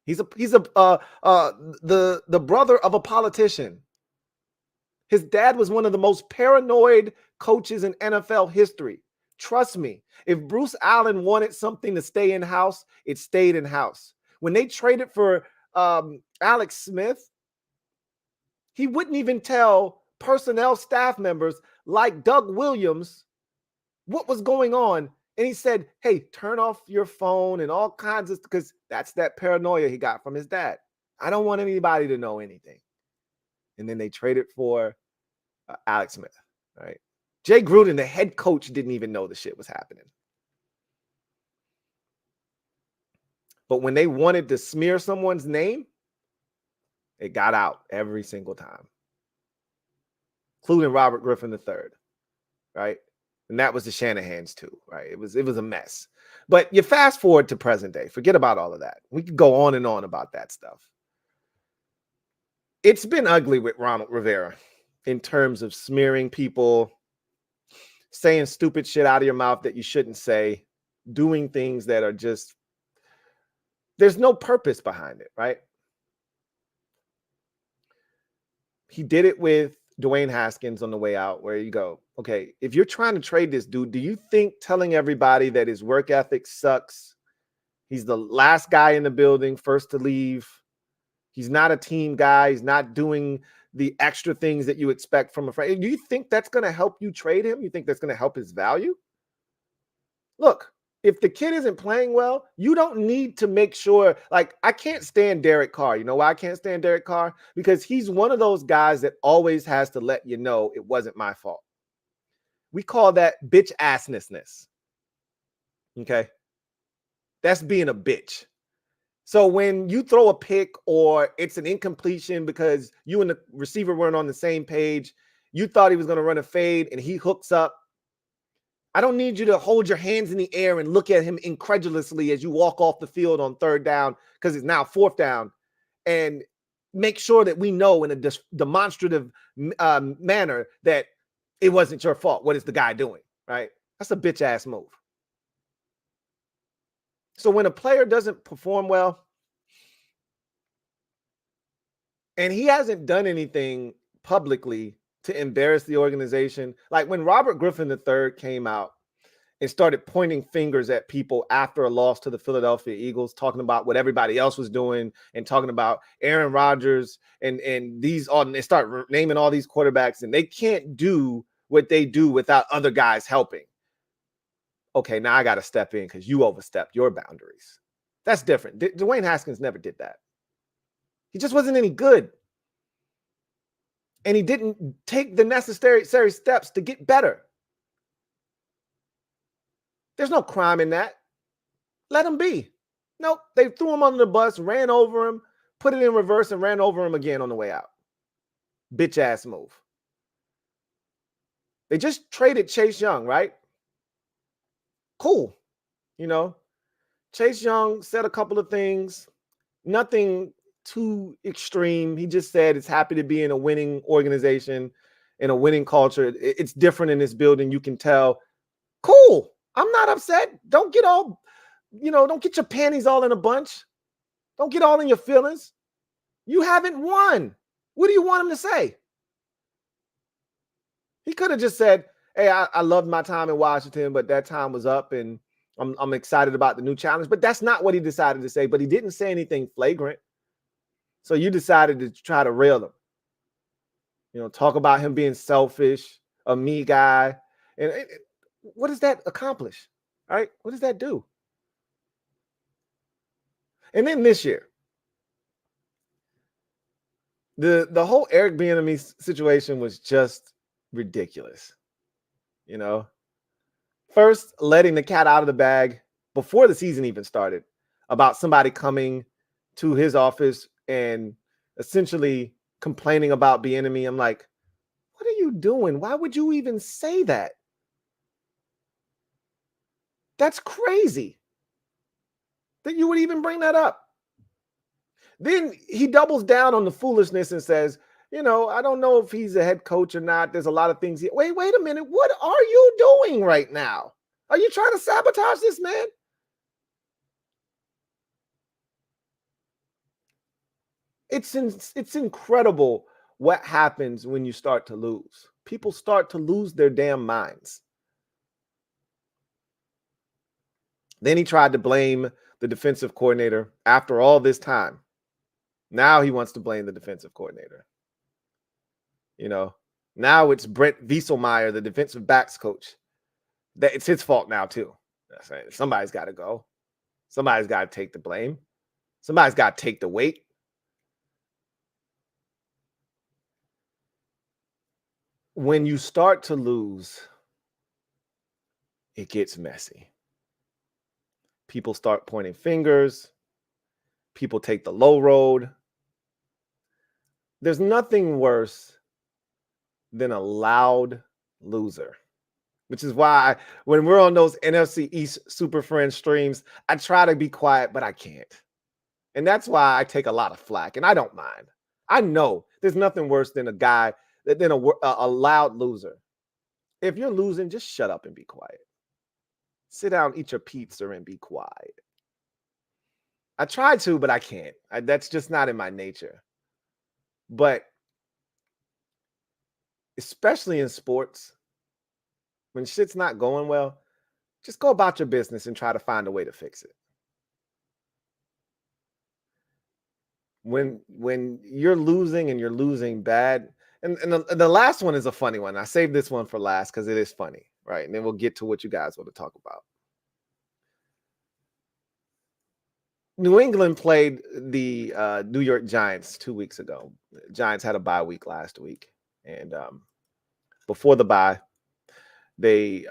He's the brother of a politician. His dad was one of the most paranoid coaches in NFL history. Trust me, if Bruce Allen wanted something to stay in-house, it stayed in-house. When they traded for Alex Smith, he wouldn't even tell personnel staff members like Doug Williams what was going on. And he said, hey, turn off your phone and all kinds of, because that's that paranoia he got from his dad. I don't want anybody to know anything. And then they traded for Alex Smith, right? Jay Gruden, the head coach, didn't even know the shit was happening. But when they wanted to smear someone's name, it got out every single time, including Robert Griffin III, right? And that was the Shanahans too, right? It was a mess. But you fast forward to present day. Forget about all of that. We could go on and on about that stuff. It's been ugly with Ronald Rivera in terms of smearing people, saying stupid shit out of your mouth that you shouldn't say, doing things that are just, there's no purpose behind it, right? He did it with Dwayne Haskins on the way out, where you go, okay, if you're trying to trade this dude, do you think telling everybody that his work ethic sucks, he's the last guy in the building, first to leave, he's not a team guy, he's not doing the extra things that you expect from a friend, do you think that's going to help you trade him? You think that's going to help his value? Look, If the kid isn't playing well, you don't need to make sure. Like, I can't stand Derek Carr. You know why I can't stand Derek Carr? Because he's one of those guys that always has to let you know it wasn't my fault. We call that bitch assness. Okay. That's being a bitch. So when you throw a pick or it's an incompletion because you and the receiver weren't on the same page, you thought he was going to run a fade and he hooks up. I don't need you to hold your hands in the air and look at him incredulously as you walk off the field on third down because it's now fourth down, and make sure that we know in a demonstrative manner that it wasn't your fault. What is the guy doing, right? That's a bitch ass move. So when a player doesn't perform well, and he hasn't done anything publicly to embarrass the organization, like when Robert Griffin III came out and started pointing fingers at people after a loss to the Philadelphia Eagles, talking about what everybody else was doing and talking about Aaron Rodgers and these all, and they start naming all these quarterbacks, and they can't do what they do without other guys helping. Okay, now I got to step in because you overstepped your boundaries. That's different. Dwayne Haskins never did that. He just wasn't any good. And he didn't take the necessary steps to get better. There's no crime in that. Let him be. Nope. They threw him under the bus, ran over him, put it in reverse, and ran over him again on the way out. Bitch ass move. They just traded Chase Young, right? Cool. You know, Chase Young said a couple of things, nothing too extreme. He just said it's happy to be in a winning organization, in a winning culture. It's different in this building. You can tell. Cool. I'm not upset. Don't get all, don't get your panties all in a bunch. Don't get all in your feelings. You haven't won. What do you want him to say? He could have just said, hey, I loved my time in Washington, but that time was up and I'm excited about the new challenge. But that's not what he decided to say. But he didn't say anything flagrant. So you decided to try to rail him. Talk about him being selfish, a me guy. And what does that accomplish? Right? What does that do? And then this year, the whole Eric Bieniemy situation was just ridiculous. First, letting the cat out of the bag before the season even started about somebody coming to his office and essentially complaining about Bieniemy. I'm like, what are you doing? Why would you even say that? That's crazy that you would even bring that up. Then he doubles down on the foolishness and says, I don't know if he's a head coach or not. There's a lot of things. Wait a minute. What are you doing right now? Are you trying to sabotage this man? It's incredible what happens when you start to lose. People start to lose their damn minds. Then he tried to blame the defensive coordinator after all this time. Now he wants to blame the defensive coordinator. Now it's Brent Wieselmeyer, the defensive backs coach. That it's his fault now too. That's right. Somebody's got to go. Somebody's got to take the blame. Somebody's got to take the weight. When you start to lose, it gets messy. People start pointing fingers. People take the low road. There's nothing worse than a loud loser, which is why when we're on those NFC East Super Friends streams, I try to be quiet, but I can't. And that's why I take a lot of flack, and I don't mind. I know there's nothing worse than a loud loser. If you're losing, just shut up and be quiet. Sit down, eat your pizza, and be quiet. I try to, but I can't. That's just not in my nature. But especially in sports, when shit's not going well, just go about your business and try to find a way to fix it. When you're losing and you're losing bad, and the last one is a funny one. I saved this one for last because it is funny, right? And then we'll get to what you guys want to talk about. New England played the New York Giants 2 weeks ago. The Giants had a bye week last week, and before the bye, they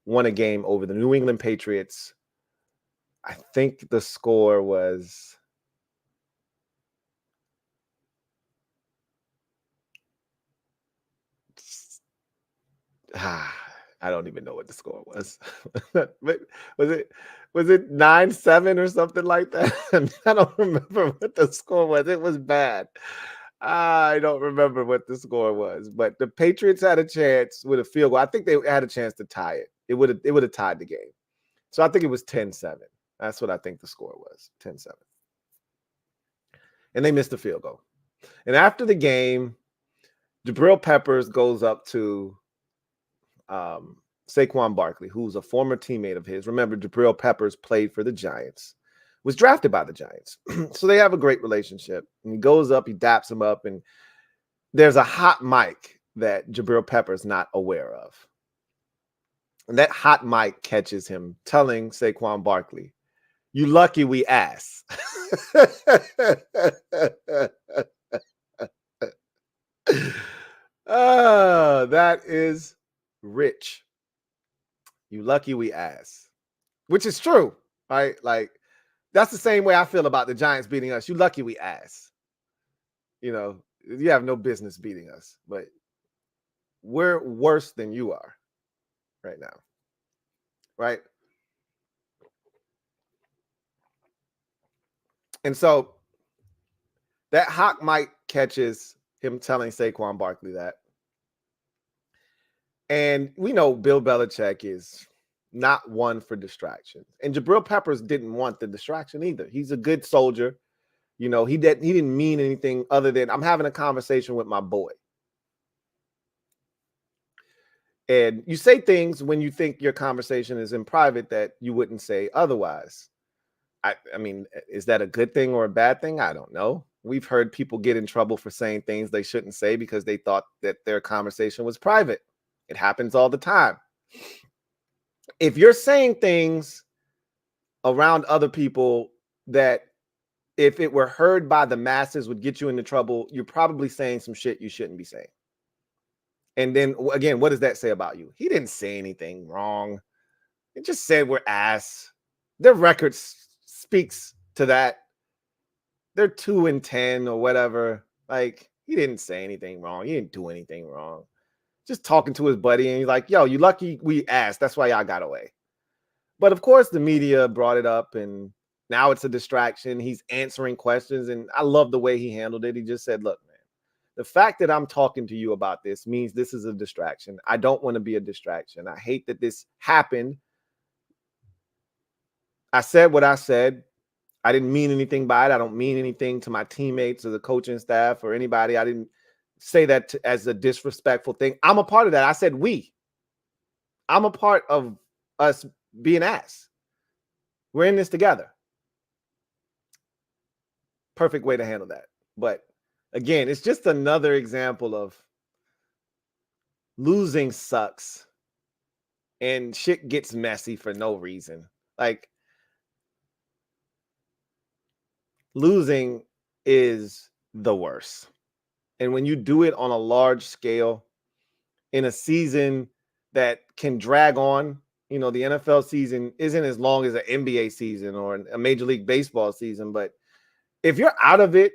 won a game over the New England Patriots. I think the score was I don't even know what the score was. was it 9-7 or something like that? I don't remember what the score was. It was bad. I don't remember what the score was, but the Patriots had a chance with a field goal. I think they had a chance to tie it. It would have tied the game. So I think it was 10-7. That's what I think the score was, 10-7. And they missed the field goal. And after the game, Jabril Peppers goes up to Saquon Barkley, who's a former teammate of his. Remember, Jabril Peppers played for the Giants, was drafted by the Giants. So they have a great relationship. And he goes up, he daps him up, and there's a hot mic that Jabril Peppers not aware of. And that hot mic catches him telling Saquon Barkley, "You lucky we ass." That is rich. You lucky we ass, which is true, right? Like, that's the same way I feel about the Giants beating us. You lucky we ass. You know, you have no business beating us, but we're worse than you are right now, right? And so that hawk mic catches him telling Saquon Barkley that. And we know Bill Belichick is not one for distractions. And Jabril Peppers didn't want the distraction either. He's a good soldier. You know, he didn't mean anything other than, I'm having a conversation with my boy. And you say things when you think your conversation is in private that you wouldn't say otherwise. I mean, is that a good thing or a bad thing? I don't know. We've heard people get in trouble for saying things they shouldn't say because they thought that their conversation was private. It happens all the time. If you're saying things around other people that if it were heard by the masses would get you into trouble, you're probably saying some shit you shouldn't be saying. And then again, what does that say about you? He didn't say anything wrong. It just said we're ass. Their record speaks to that. They're 2-10 or whatever. Like, he didn't say anything wrong. He didn't do anything wrong. Just talking to his buddy, and he's like, "Yo, you lucky we asked. That's why y'all got away." But of course, the media brought it up, and now it's a distraction. He's answering questions, and I love the way he handled it. He just said, "Look, man, the fact that I'm talking to you about this means this is a distraction. I don't want to be a distraction. I hate that this happened. I said what I said. I didn't mean anything by it. I don't mean anything to my teammates or the coaching staff or anybody. I didn't say that as a disrespectful thing. I'm a part of that." I said we. I'm a part of us being ass. We're in this together. Perfect way to handle that. But again, it's just another example of losing sucks and shit gets messy for no reason. Like, losing is the worst. And when you do it on a large scale in a season that can drag on, you know, the NFL season isn't as long as an NBA season or a Major League Baseball season. But if you're out of it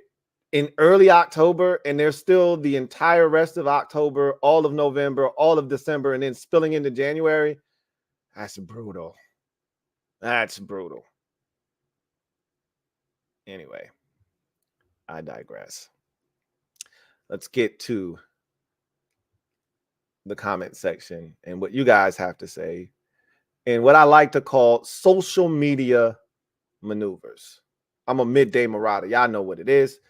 in early October and there's still the entire rest of October, all of November, all of December, and then spilling into January, that's brutal. That's brutal. Anyway, I digress. Let's get to the comment section and what you guys have to say and what I like to call social media maneuvers. I'm a midday marauder. Y'all know what it is.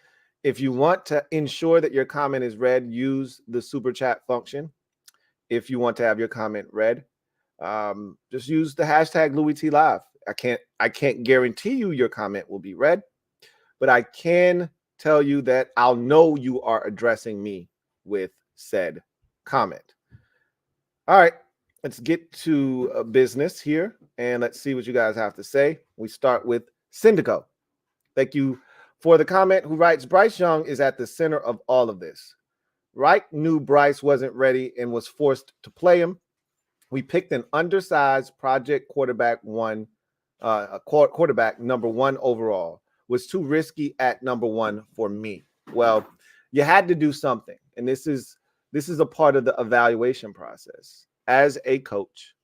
If you want to ensure that your comment is read, use the super chat function. If you want to have your comment read, just use the hashtag LouieTLive. I can't guarantee you your comment will be read, but I can tell you that I'll know you are addressing me with said comment. All right, let's get to business here, and let's see what you guys have to say. We start with Syndico. Thank you for the comment. Who writes, Bryce Young is at the center of all of this. Reich knew Bryce wasn't ready and was forced to play him. We picked an undersized project quarterback quarterback number 1 overall. Was too risky at number 1 for me. Well, you had to do something, and this is a part of the evaluation process. As a coach,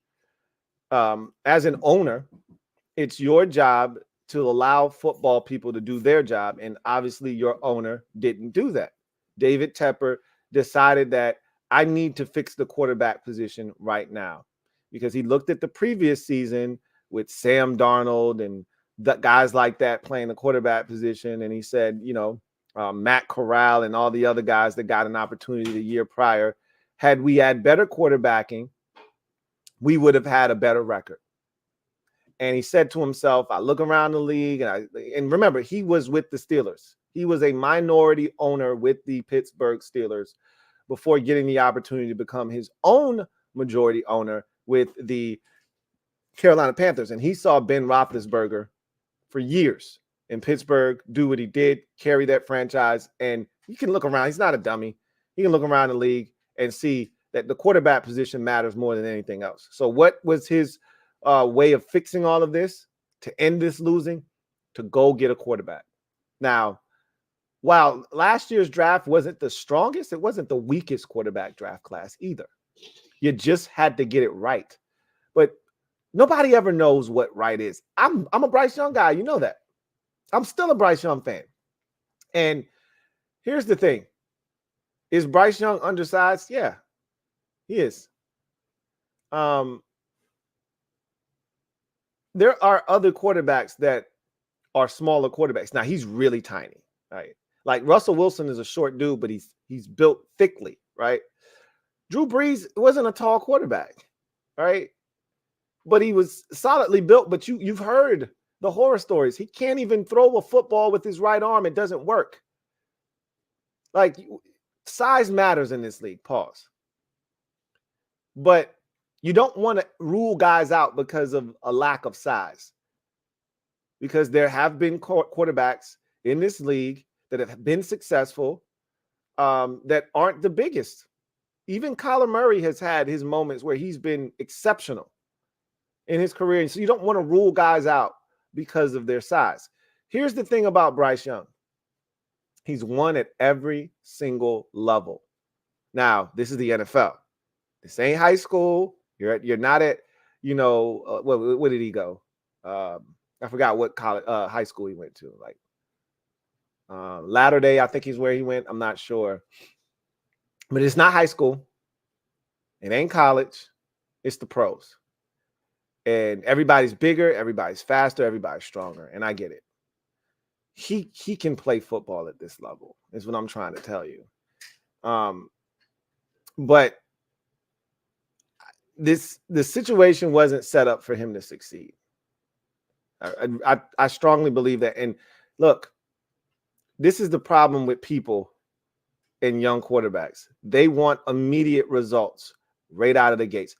as an owner, it's your job to allow football people to do their job, and obviously your owner didn't do that. David Tepper decided that I need to fix the quarterback position right now, because he looked at the previous season with Sam Darnold and the guys like that playing the quarterback position, and he said, Matt Corral and all the other guys that got an opportunity the year prior, had we had better quarterbacking, we would have had a better record. And he said to himself, I look around the league, and remember, he was with the Steelers. He was a minority owner with the Pittsburgh Steelers before getting the opportunity to become his own majority owner with the Carolina Panthers. And he saw Ben Roethlisberger for years in Pittsburgh do what he did, carry that franchise. And you can look around. He's not a dummy. He can look around the league and see that the quarterback position matters more than anything else. So what was his way of fixing all of this to end this losing? To go get a quarterback. Now, while last year's draft wasn't the strongest, it wasn't the weakest quarterback draft class either. You just had to get it right. But nobody ever knows what right is. I'm a Bryce Young guy. You know that. I'm still a Bryce Young fan. And here's the thing. Is Bryce Young undersized? Yeah, he is. There are other quarterbacks that are smaller quarterbacks. Now, he's really tiny, right? Like Russell Wilson is a short dude, but he's built thickly, right? Drew Brees wasn't a tall quarterback, right? But he was solidly built. But you've heard the horror stories. He can't even throw a football with his right arm. It doesn't work. Like, size matters in this league. Pause. But you don't want to rule guys out because of a lack of size. Because there have been quarterbacks in this league that have been successful that aren't the biggest. Even Kyler Murray has had his moments where he's been exceptional in his career. And so you don't want to rule guys out because of their size. Here's the thing about Bryce Young. He's won at every single level. Now, this is the NFL. This ain't high school. You're not at, where did he go? I forgot what college, high school he went to. Like Latter Day, I think is where he went. I'm not sure. But it's not high school. It ain't college. It's the pros. And everybody's bigger, everybody's faster, everybody's stronger. And I get it. He can play football at this level, is what I'm trying to tell you. But the situation wasn't set up for him to succeed. I strongly believe that. And look, this is the problem with people and young quarterbacks. They want immediate results right out of the gates.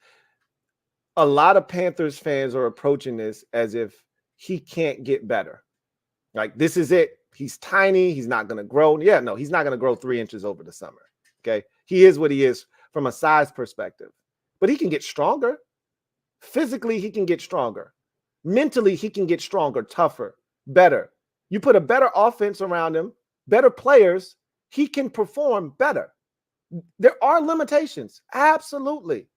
A lot of Panthers fans are approaching this as if he can't get better. Like, this is it. He's tiny. He's not going to grow. Yeah, no, he's not going to grow 3 inches over the summer. Okay. He is what he is from a size perspective, but he can get stronger. Physically, he can get stronger. Mentally, he can get stronger, tougher, better. You put a better offense around him, better players, he can perform better. There are limitations. Absolutely.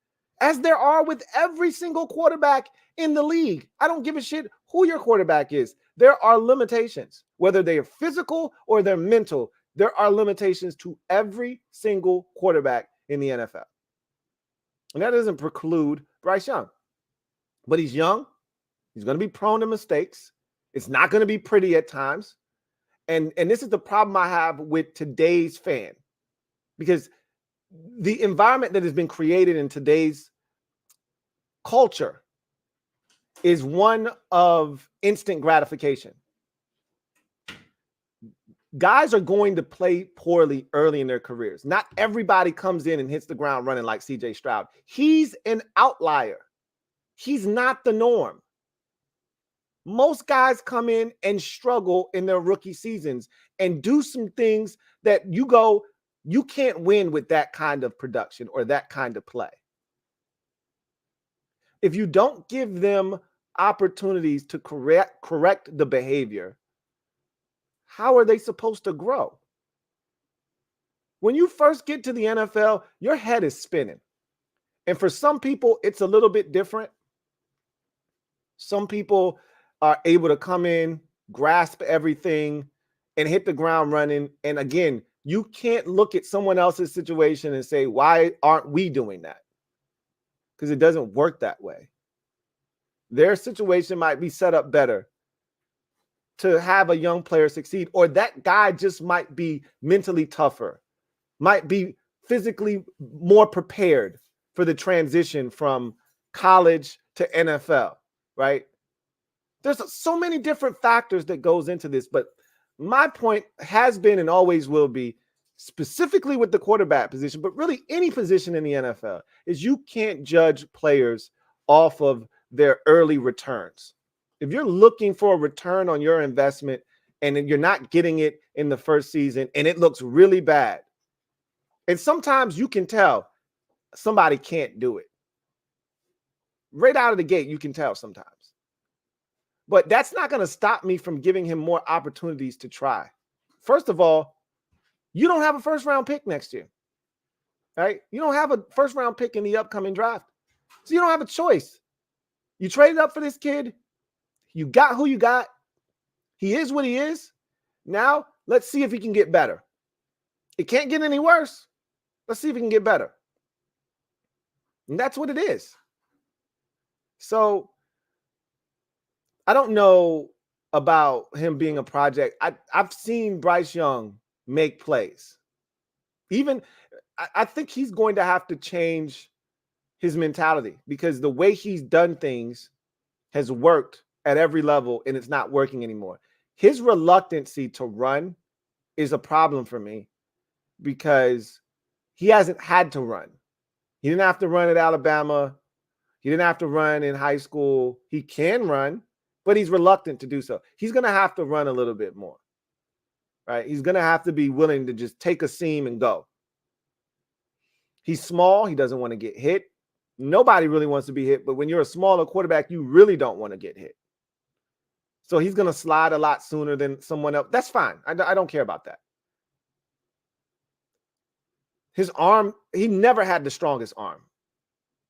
As there are with every single quarterback in the league. I don't give a shit who your quarterback is. There are limitations, whether they are physical or they're mental. There are limitations to every single quarterback in the NFL. And that doesn't preclude Bryce Young. But he's young. He's going to be prone to mistakes. It's not going to be pretty at times. And this is the problem I have with today's fan. Because the environment that has been created in today's culture is one of instant gratification. Guys are going to play poorly early in their careers. Not everybody comes in and hits the ground running like CJ Stroud. He's an outlier. He's not the norm. Most guys come in and struggle in their rookie seasons and do some things that you can't win with that kind of production or that kind of play. If you don't give them opportunities to correct the behavior, how are they supposed to grow? When you first get to the NFL, your head is spinning. And for some people, it's a little bit different. Some people are able to come in, grasp everything, and hit the ground running. And again, you can't look at someone else's situation and say, why aren't we doing that? Because it doesn't work that way. Their situation might be set up better to have a young player succeed, or that guy just might be mentally tougher, might be physically more prepared for the transition from college to NFL, right? There's so many different factors that goes into this, but my point has been and always will be, specifically with the quarterback position, but really any position in the NFL, is you can't judge players off of their early returns. If you're looking for a return on your investment and you're not getting it in the first season and it looks really bad, and sometimes you can tell somebody can't do it. Right out of the gate, you can tell sometimes. But that's not going to stop me from giving him more opportunities to try. First of all, you don't have a first-round pick next year, right? You don't have a first-round pick in the upcoming draft. So you don't have a choice. You traded up for this kid. You got who you got. He is what he is. Now, let's see if he can get better. It can't get any worse. Let's see if he can get better. And that's what it is. So I don't know about him being a project. I've seen Bryce Young make plays. Even I think he's going to have to change his mentality, because the way he's done things has worked at every level and it's not working anymore. His reluctancy to run is a problem for me, because he hasn't had to run. He didn't have to run at Alabama. He didn't have to run in high school. He can run, but he's reluctant to do so. He's going to have to run a little bit more, right? He's going to have to be willing to just take a seam and go. He's small. He doesn't want to get hit. Nobody really wants to be hit, but when you're a smaller quarterback, you really don't want to get hit. So he's going to slide a lot sooner than someone else. That's fine. I don't care about that. His arm, he never had the strongest arm.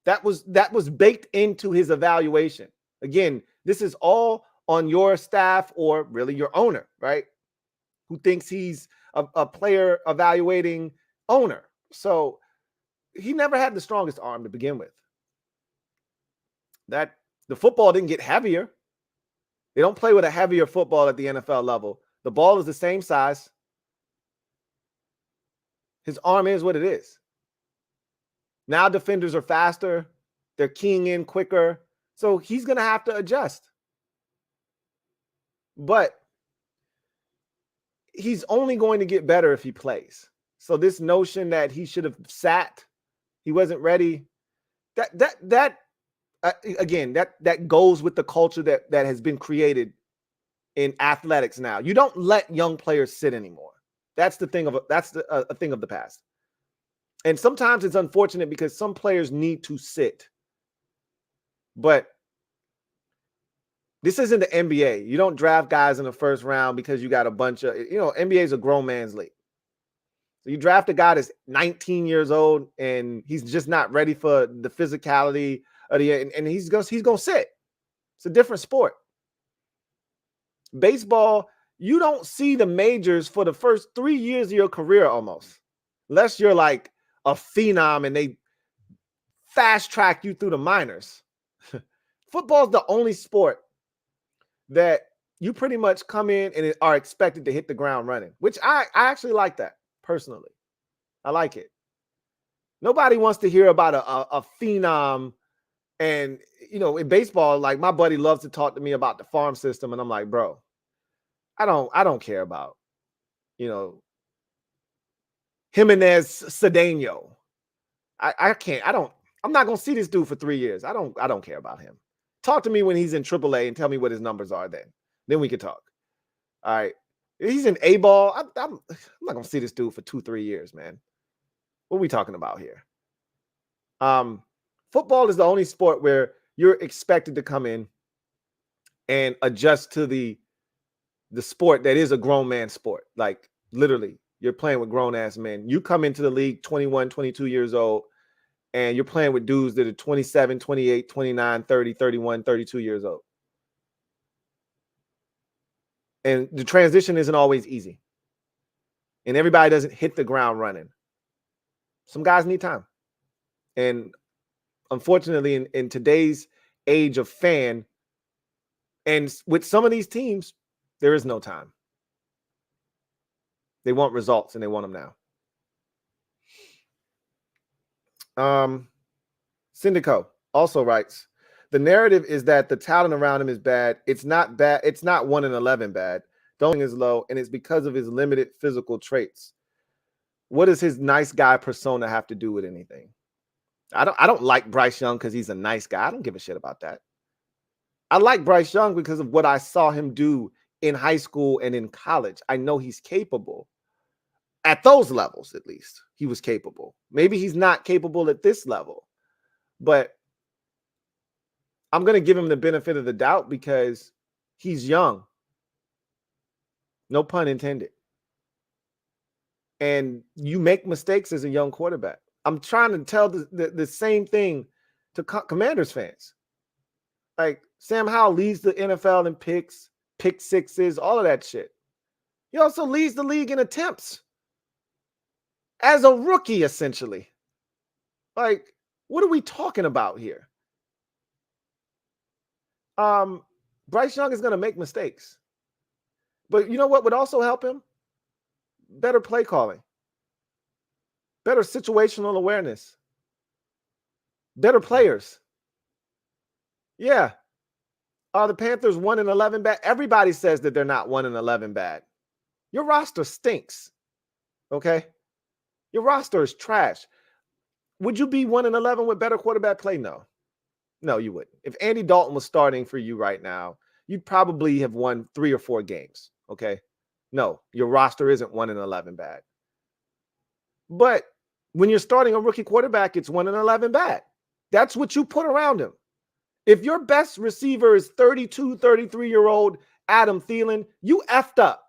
That was baked into his evaluation. Again, this is all on your staff, or really your owner, right? Who thinks he's a player evaluating owner. So he never had the strongest arm to begin with. That the football didn't get heavier. They don't play with a heavier football at the NFL level. The ball is the same size. His arm is what it is. Now defenders are faster. They're keying in quicker. So he's going to have to adjust. But he's only going to get better if he plays. So this notion that he should have sat, he wasn't ready, again, that goes with the culture that has been created in athletics now. You don't let young players sit anymore. That's a thing of the past. And sometimes it's unfortunate because some players need to sit. But this isn't the NBA. You don't draft guys in the first round because you got a bunch of, NBA is a grown man's league. So you draft a guy that's 19 years old and he's just not ready for the physicality of and he's going to sit. It's a different sport. Baseball, you don't see the majors for the first 3 years of your career almost, unless you're like a phenom and they fast track you through the minors. Football is the only sport that you pretty much come in and are expected to hit the ground running, which I actually like that personally. I like it. Nobody wants to hear about a phenom. And, in baseball, like my buddy loves to talk to me about the farm system. And I'm like, bro, I don't care about, Jimenez Cedeno. I'm not going to see this dude for 3 years. I don't care about him. Talk to me when he's in AAA and tell me what his numbers are then. Then we can talk. All right. He's in A-ball. I'm not going to see this dude for 2-3 years, man. What are we talking about here? Football is the only sport where you're expected to come in and adjust to the sport that is a grown man sport. Like, literally, you're playing with grown-ass men. You come into the league 21, 22 years old, and you're playing with dudes that are 27, 28, 29, 30, 31, 32 years old. And the transition isn't always easy. And everybody doesn't hit the ground running. Some guys need time. And unfortunately, in today's age of fan, and with some of these teams, there is no time. They want results, and they want them now. Syndico also writes, the narrative is that the talent around him is bad. It's not bad. It's not 1 in 11 bad. Throwing is low, and it's because of his limited physical traits. What does his nice guy persona have to do with anything? I don't like Bryce Young because he's a nice guy. I don't give a shit about that. I like Bryce Young because of what I saw him do in high school and in college. I know he's capable. At those levels, at least, he was capable. Maybe he's not capable at this level, but I'm going to give him the benefit of the doubt because he's young. No pun intended. And you make mistakes as a young quarterback. I'm trying to tell the same thing to Commanders fans. Like, Sam Howell leads the NFL in picks, pick sixes, all of that shit. He also leads the league in attempts as a rookie, essentially. Like, what are we talking about here? Bryce Young is going to make mistakes. But you know what would also help him? Better play calling. Better situational awareness. Better players. Yeah. Are the Panthers 1 in 11 bad? Everybody says that they're not 1 in 11 bad. Your roster stinks. Okay? Your roster is trash. Would you be 1 in 11 with better quarterback play? No. No, you wouldn't. If Andy Dalton was starting for you right now, you'd probably have won 3 or 4 games. Okay? No, your roster isn't 1 in 11 bad. But when you're starting a rookie quarterback, it's 1 in 11 bad. That's what you put around him. If your best receiver is 32, 33-year-old Adam Thielen, you effed up.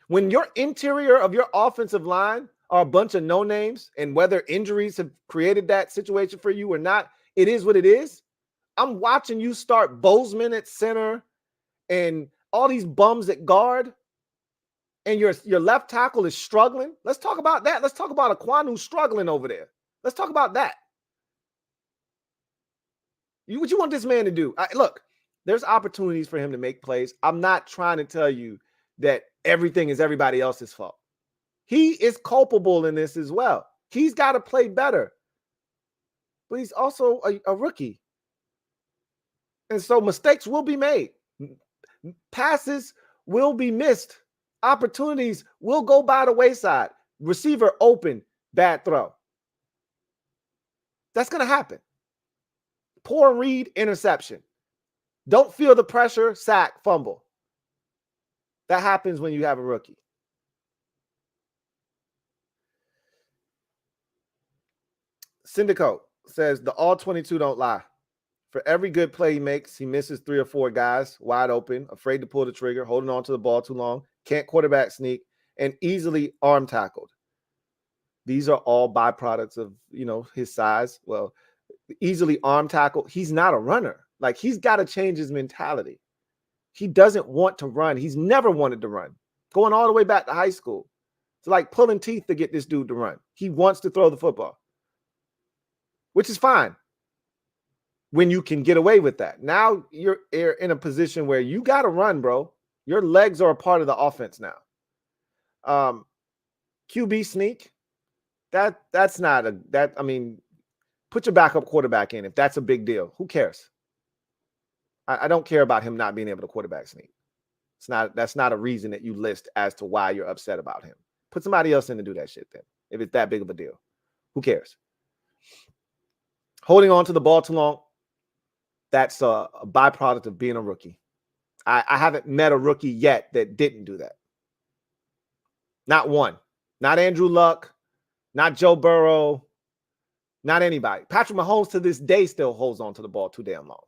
When your interior of your offensive line are a bunch of no-names, and whether injuries have created that situation for you or not, it is what it is. I'm watching you start Bozeman at center and all these bums at guard, and your left tackle is struggling. Let's talk about that. Let's talk about Aquanu struggling over there. Let's talk about that. What you want this man to do? Look, there's opportunities for him to make plays. I'm not trying to tell you that everything is everybody else's fault. He is culpable in this as well. He's got to play better. But he's also a rookie. And so mistakes will be made. Passes will be missed. Opportunities will go by the wayside. Receiver open, bad throw. That's going to happen. Poor read, interception. Don't feel the pressure, sack, fumble. That happens when you have a rookie. Syndico says the all 22 don't lie. For every good play he makes, he misses 3 or 4 guys wide open, afraid to pull the trigger, holding on to the ball too long, can't quarterback sneak, and easily arm tackled. These are all byproducts of, his size. Well, easily arm tackle. He's not a runner. Like, he's got to change his mentality. He doesn't want to run. He's never wanted to run. Going all the way back to high school. It's like pulling teeth to get this dude to run. He wants to throw the football, which is fine when you can get away with that. Now you're in a position where you got to run, bro. Your legs are a part of the offense now. QB sneak. That's not put your backup quarterback in if that's a big deal. Who cares? I don't care about him not being able to quarterback sneak. That's not a reason that you list as to why you're upset about him. Put somebody else in to do that shit then, if it's that big of a deal. Who cares? Holding on to the ball too long, that's a byproduct of being a rookie. I haven't met a rookie yet that didn't do that. Not one. Not Andrew Luck, not Joe Burrow, not anybody. Patrick Mahomes to this day still holds on to the ball too damn long.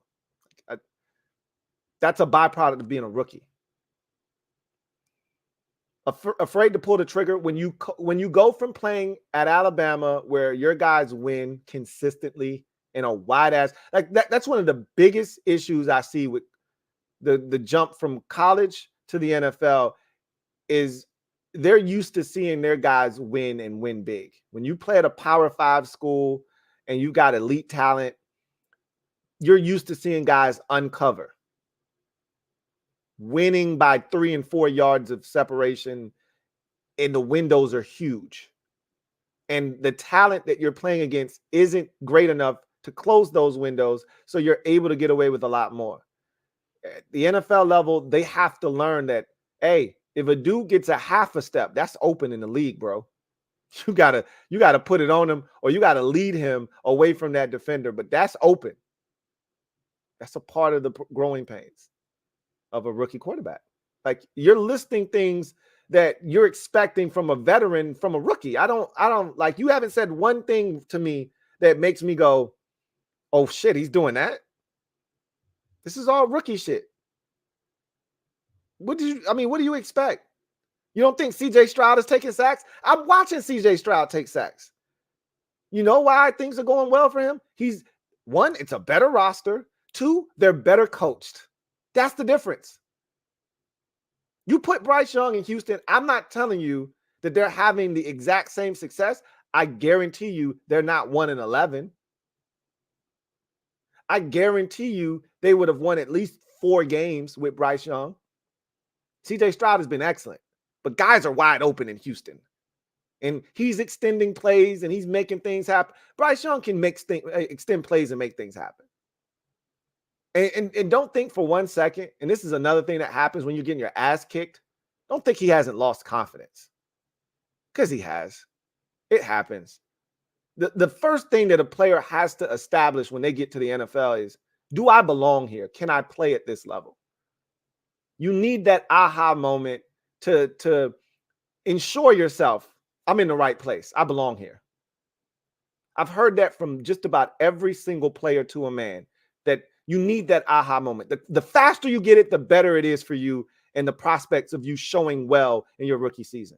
That's a byproduct of being a rookie. Afraid to pull the trigger when you go from playing at Alabama where your guys win consistently in a wide ass like that's one of the biggest issues I see with the jump from college to the NFL is they're used to seeing their guys win and win big. When you play at a Power 5 school and you got elite talent, you're used to seeing guys uncover. Winning by 3 and 4 yards of separation, and the windows are huge. And the talent that you're playing against isn't great enough to close those windows, so you're able to get away with a lot more. At the NFL level, they have to learn that, hey, if a dude gets a half a step, that's open in the league, bro. You gotta put it on him, or you gotta lead him away from that defender, but that's open. That's a part of the growing pains of a rookie quarterback. Like, you're listing things that you're expecting from a veteran, from a rookie. I don't like, you haven't said one thing to me that makes me go, oh shit, he's doing that. This is all rookie shit. What do you expect? You don't think CJ Stroud is taking sacks? I'm watching CJ Stroud take sacks. You know why things are going well for him? He's one, it's a better roster. Two, they're better coached. That's the difference. You put Bryce Young in Houston, I'm not telling you that they're having the exact same success. I guarantee you they're not 1-11. I guarantee you they would have won at least 4 games with Bryce Young. CJ Stroud has been excellent, but guys are wide open in Houston. And he's extending plays and he's making things happen. Bryce Young can extend plays and make things happen. And don't think for one second, and this is another thing that happens when you're getting your ass kicked, don't think he hasn't lost confidence. Because he has. It happens. The first thing that a player has to establish when they get to the NFL is, do I belong here? Can I play at this level? You need that aha moment to ensure yourself, I'm in the right place. I belong here. I've heard that from just about every single player to a man, that you need that aha moment. The faster you get it, the better it is for you and the prospects of you showing well in your rookie season.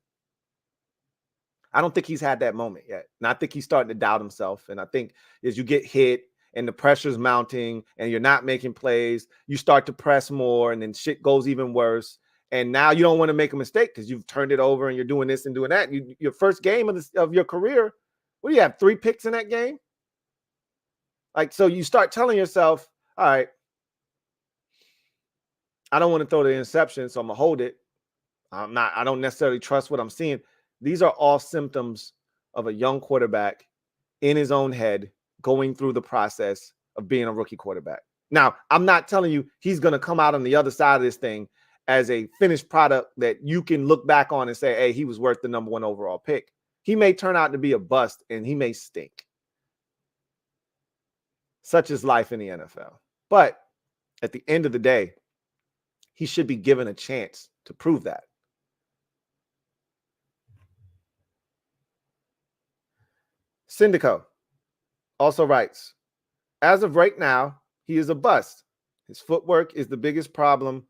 I don't think he's had that moment yet. And I think he's starting to doubt himself. And I think as you get hit and the pressure's mounting and you're not making plays, you start to press more and then shit goes even worse. And now you don't want to make a mistake because you've turned it over and you're doing this and doing that. Your first game of your career, what do you have, 3 picks in that game? Like, so you start telling yourself, all right, I don't want to throw the interception, so I'm going to hold it. I don't necessarily trust what I'm seeing. These are all symptoms of a young quarterback in his own head going through the process of being a rookie quarterback. Now, I'm not telling you he's going to come out on the other side of this thing as a finished product that you can look back on and say, hey, he was worth the number 1 overall pick. He may turn out to be a bust and he may stink. Such is life in the NFL. But at the end of the day, he should be given a chance to prove that. Syndico also writes, as of right now, he is a bust. His footwork is the biggest problem.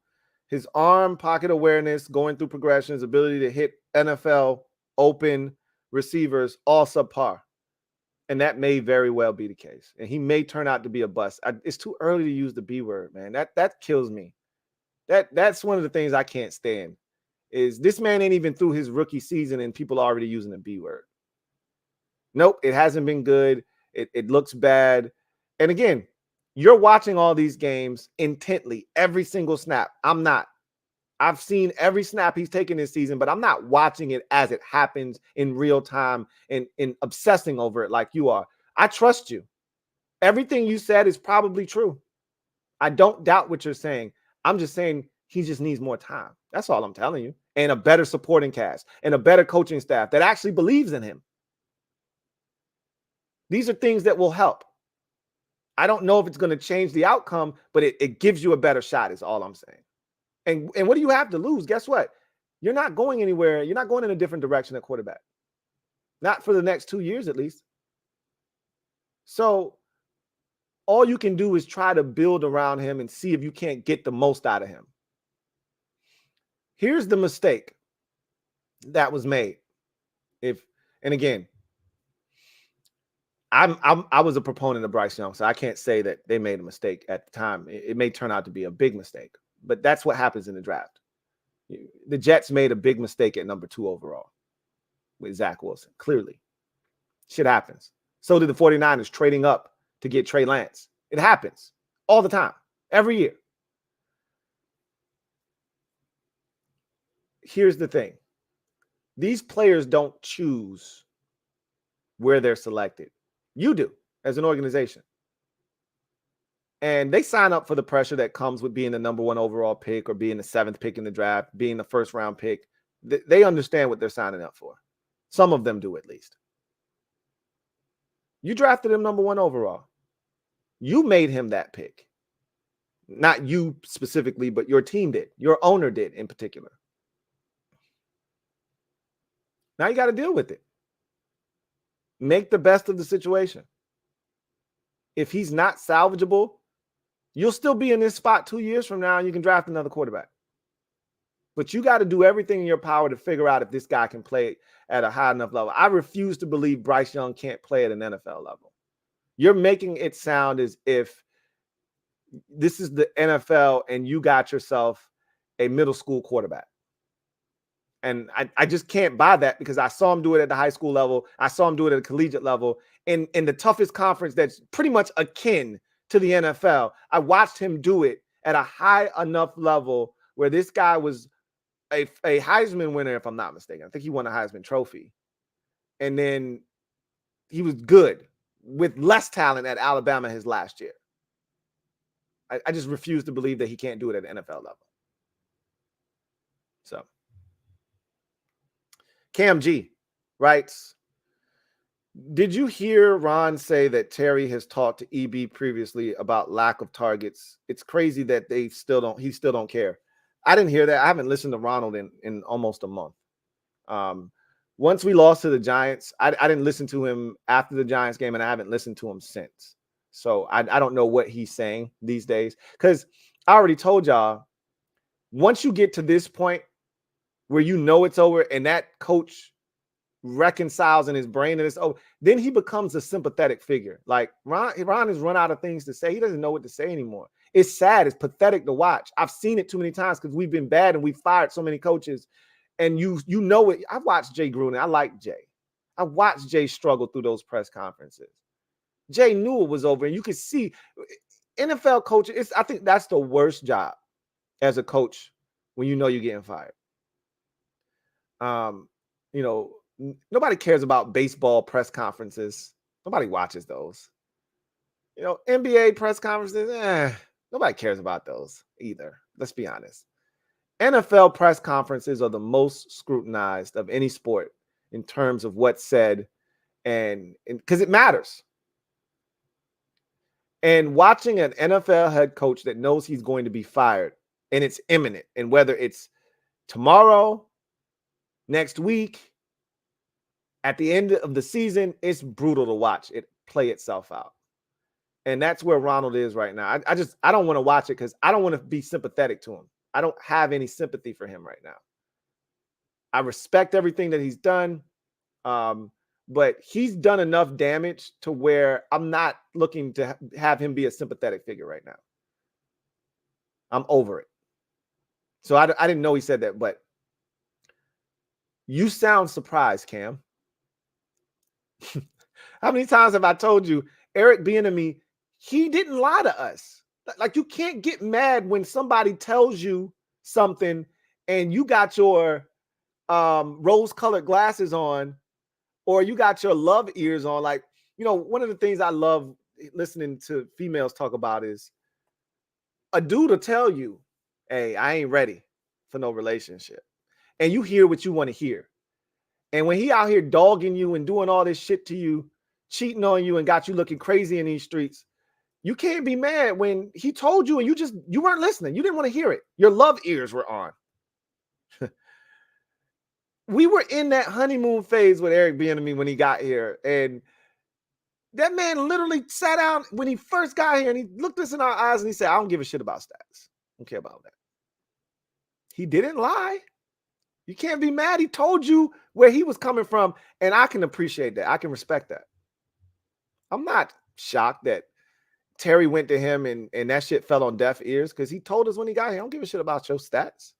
His arm pocket awareness, going through progressions, ability to hit NFL open receivers, all subpar. And that may very well be the case. And he may turn out to be a bust. It's too early to use the B word, man. That kills me. That's one of the things I can't stand. Is this man ain't even through his rookie season and people are already using the B word. Nope, it hasn't been good. It looks bad. And again, you're watching all these games intently, every single snap. I'm not. I've seen every snap he's taken this season, but I'm not watching it as it happens in real time and obsessing over it like you are. I trust you. Everything you said is probably true. I don't doubt what you're saying. I'm just saying he just needs more time. That's all I'm telling you. And a better supporting cast and a better coaching staff that actually believes in him. These are things that will help. I don't know if it's going to change the outcome, but it gives you a better shot is all I'm saying. And what do you have to lose? Guess what? You're not going anywhere. You're not going in a different direction at quarterback. Not for the next 2 years, at least. So all you can do is try to build around him and see if you can't get the most out of him. Here's the mistake that was made. And again, I was a proponent of Bryce Young, so I can't say that they made a mistake at the time. It may turn out to be a big mistake, but that's what happens in the draft. The Jets made a big mistake at number 2 overall with Zach Wilson. Clearly, shit happens. So did the 49ers trading up to get Trey Lance. It happens all the time, every year. Here's the thing. These players don't choose where they're selected. You do as an organization. And they sign up for the pressure that comes with being the number 1 overall pick or being the 7th pick in the draft, being the first round pick. They understand what they're signing up for. Some of them do, at least. You drafted him number 1 overall. You made him that pick. Not you specifically, but your team did. Your owner did in particular. Now you got to deal with it. Make the best of the situation. If he's not salvageable, you'll still be in this spot 2 years from now and you can draft another quarterback. But you got to do everything in your power to figure out if this guy can play at a high enough level. I refuse to believe Bryce Young can't play at an NFL level. You're making it sound as if this is the NFL and you got yourself a middle school quarterback. And I just can't buy that because I saw him do it at the high school level. I saw him do it at the collegiate level. In the toughest conference that's pretty much akin to the NFL, I watched him do it at a high enough level where this guy was a Heisman winner, if I'm not mistaken. I think he won a Heisman Trophy. And then he was good with less talent at Alabama his last year. I just refuse to believe that he can't do it at the NFL level. So Cam G writes, did you hear Ron say that Terry has talked to EB previously about lack of targets? It's crazy that he still don't care. I didn't hear that. I haven't listened to Ronald in almost a month. Once we lost to the Giants, I didn't listen to him after the Giants game, and I haven't listened to him since. So I don't know what he's saying these days. Because I already told y'all, once you get to this point where you know it's over and that coach reconciles in his brain and it's over, then he becomes a sympathetic figure. Like Ron has run out of things to say. He doesn't know what to say anymore. It's sad. It's pathetic to watch. I've seen it too many times because we've been bad and we've fired so many coaches. And you know it. I watched Jay Gruden. I like Jay. I watched Jay struggle through those press conferences. Jay knew it was over, and you could see NFL coaches. I think that's the worst job as a coach when you know you're getting fired. Nobody cares about baseball press conferences. Nobody watches those. NBA press conferences, nobody cares about those either. Let's be honest. NFL press conferences are the most scrutinized of any sport in terms of what's said and because it matters. And watching an NFL head coach that knows he's going to be fired and it's imminent, and whether it's tomorrow, next week, at the end of the season, it's brutal to watch it play itself out. And that's where Ronald is right now. I don't want to watch it because I don't want to be sympathetic to him. I don't have any sympathy for him right now. I respect everything that he's done, but he's done enough damage to where I'm not looking to have him be a sympathetic figure right now. I'm over it. So I didn't know he said that, but you sound surprised, Cam. How many times have I told you, Eric Bieniemy, he didn't lie to us. Like, you can't get mad when somebody tells you something and you got your rose-colored glasses on or you got your love ears on. Like, one of the things I love listening to females talk about is a dude will tell you, hey, I ain't ready for no relationship. And you hear what you want to hear. And when he out here dogging you and doing all this shit to you, cheating on you and got you looking crazy in these streets, You can't be mad when he told you and you weren't listening. You didn't want to hear it. Your love ears were on. We were in that honeymoon phase with Eric Bieniemy when he got here, and that man literally sat down when he first got here and he looked us in our eyes and he said, I don't give a shit about stats. I don't care about that. He didn't lie. You can't be mad. He told you where he was coming from, and I can appreciate that. I can respect that. I'm not shocked that Terry went to him and that shit fell on deaf ears because he told us when he got here, I don't give a shit about your stats.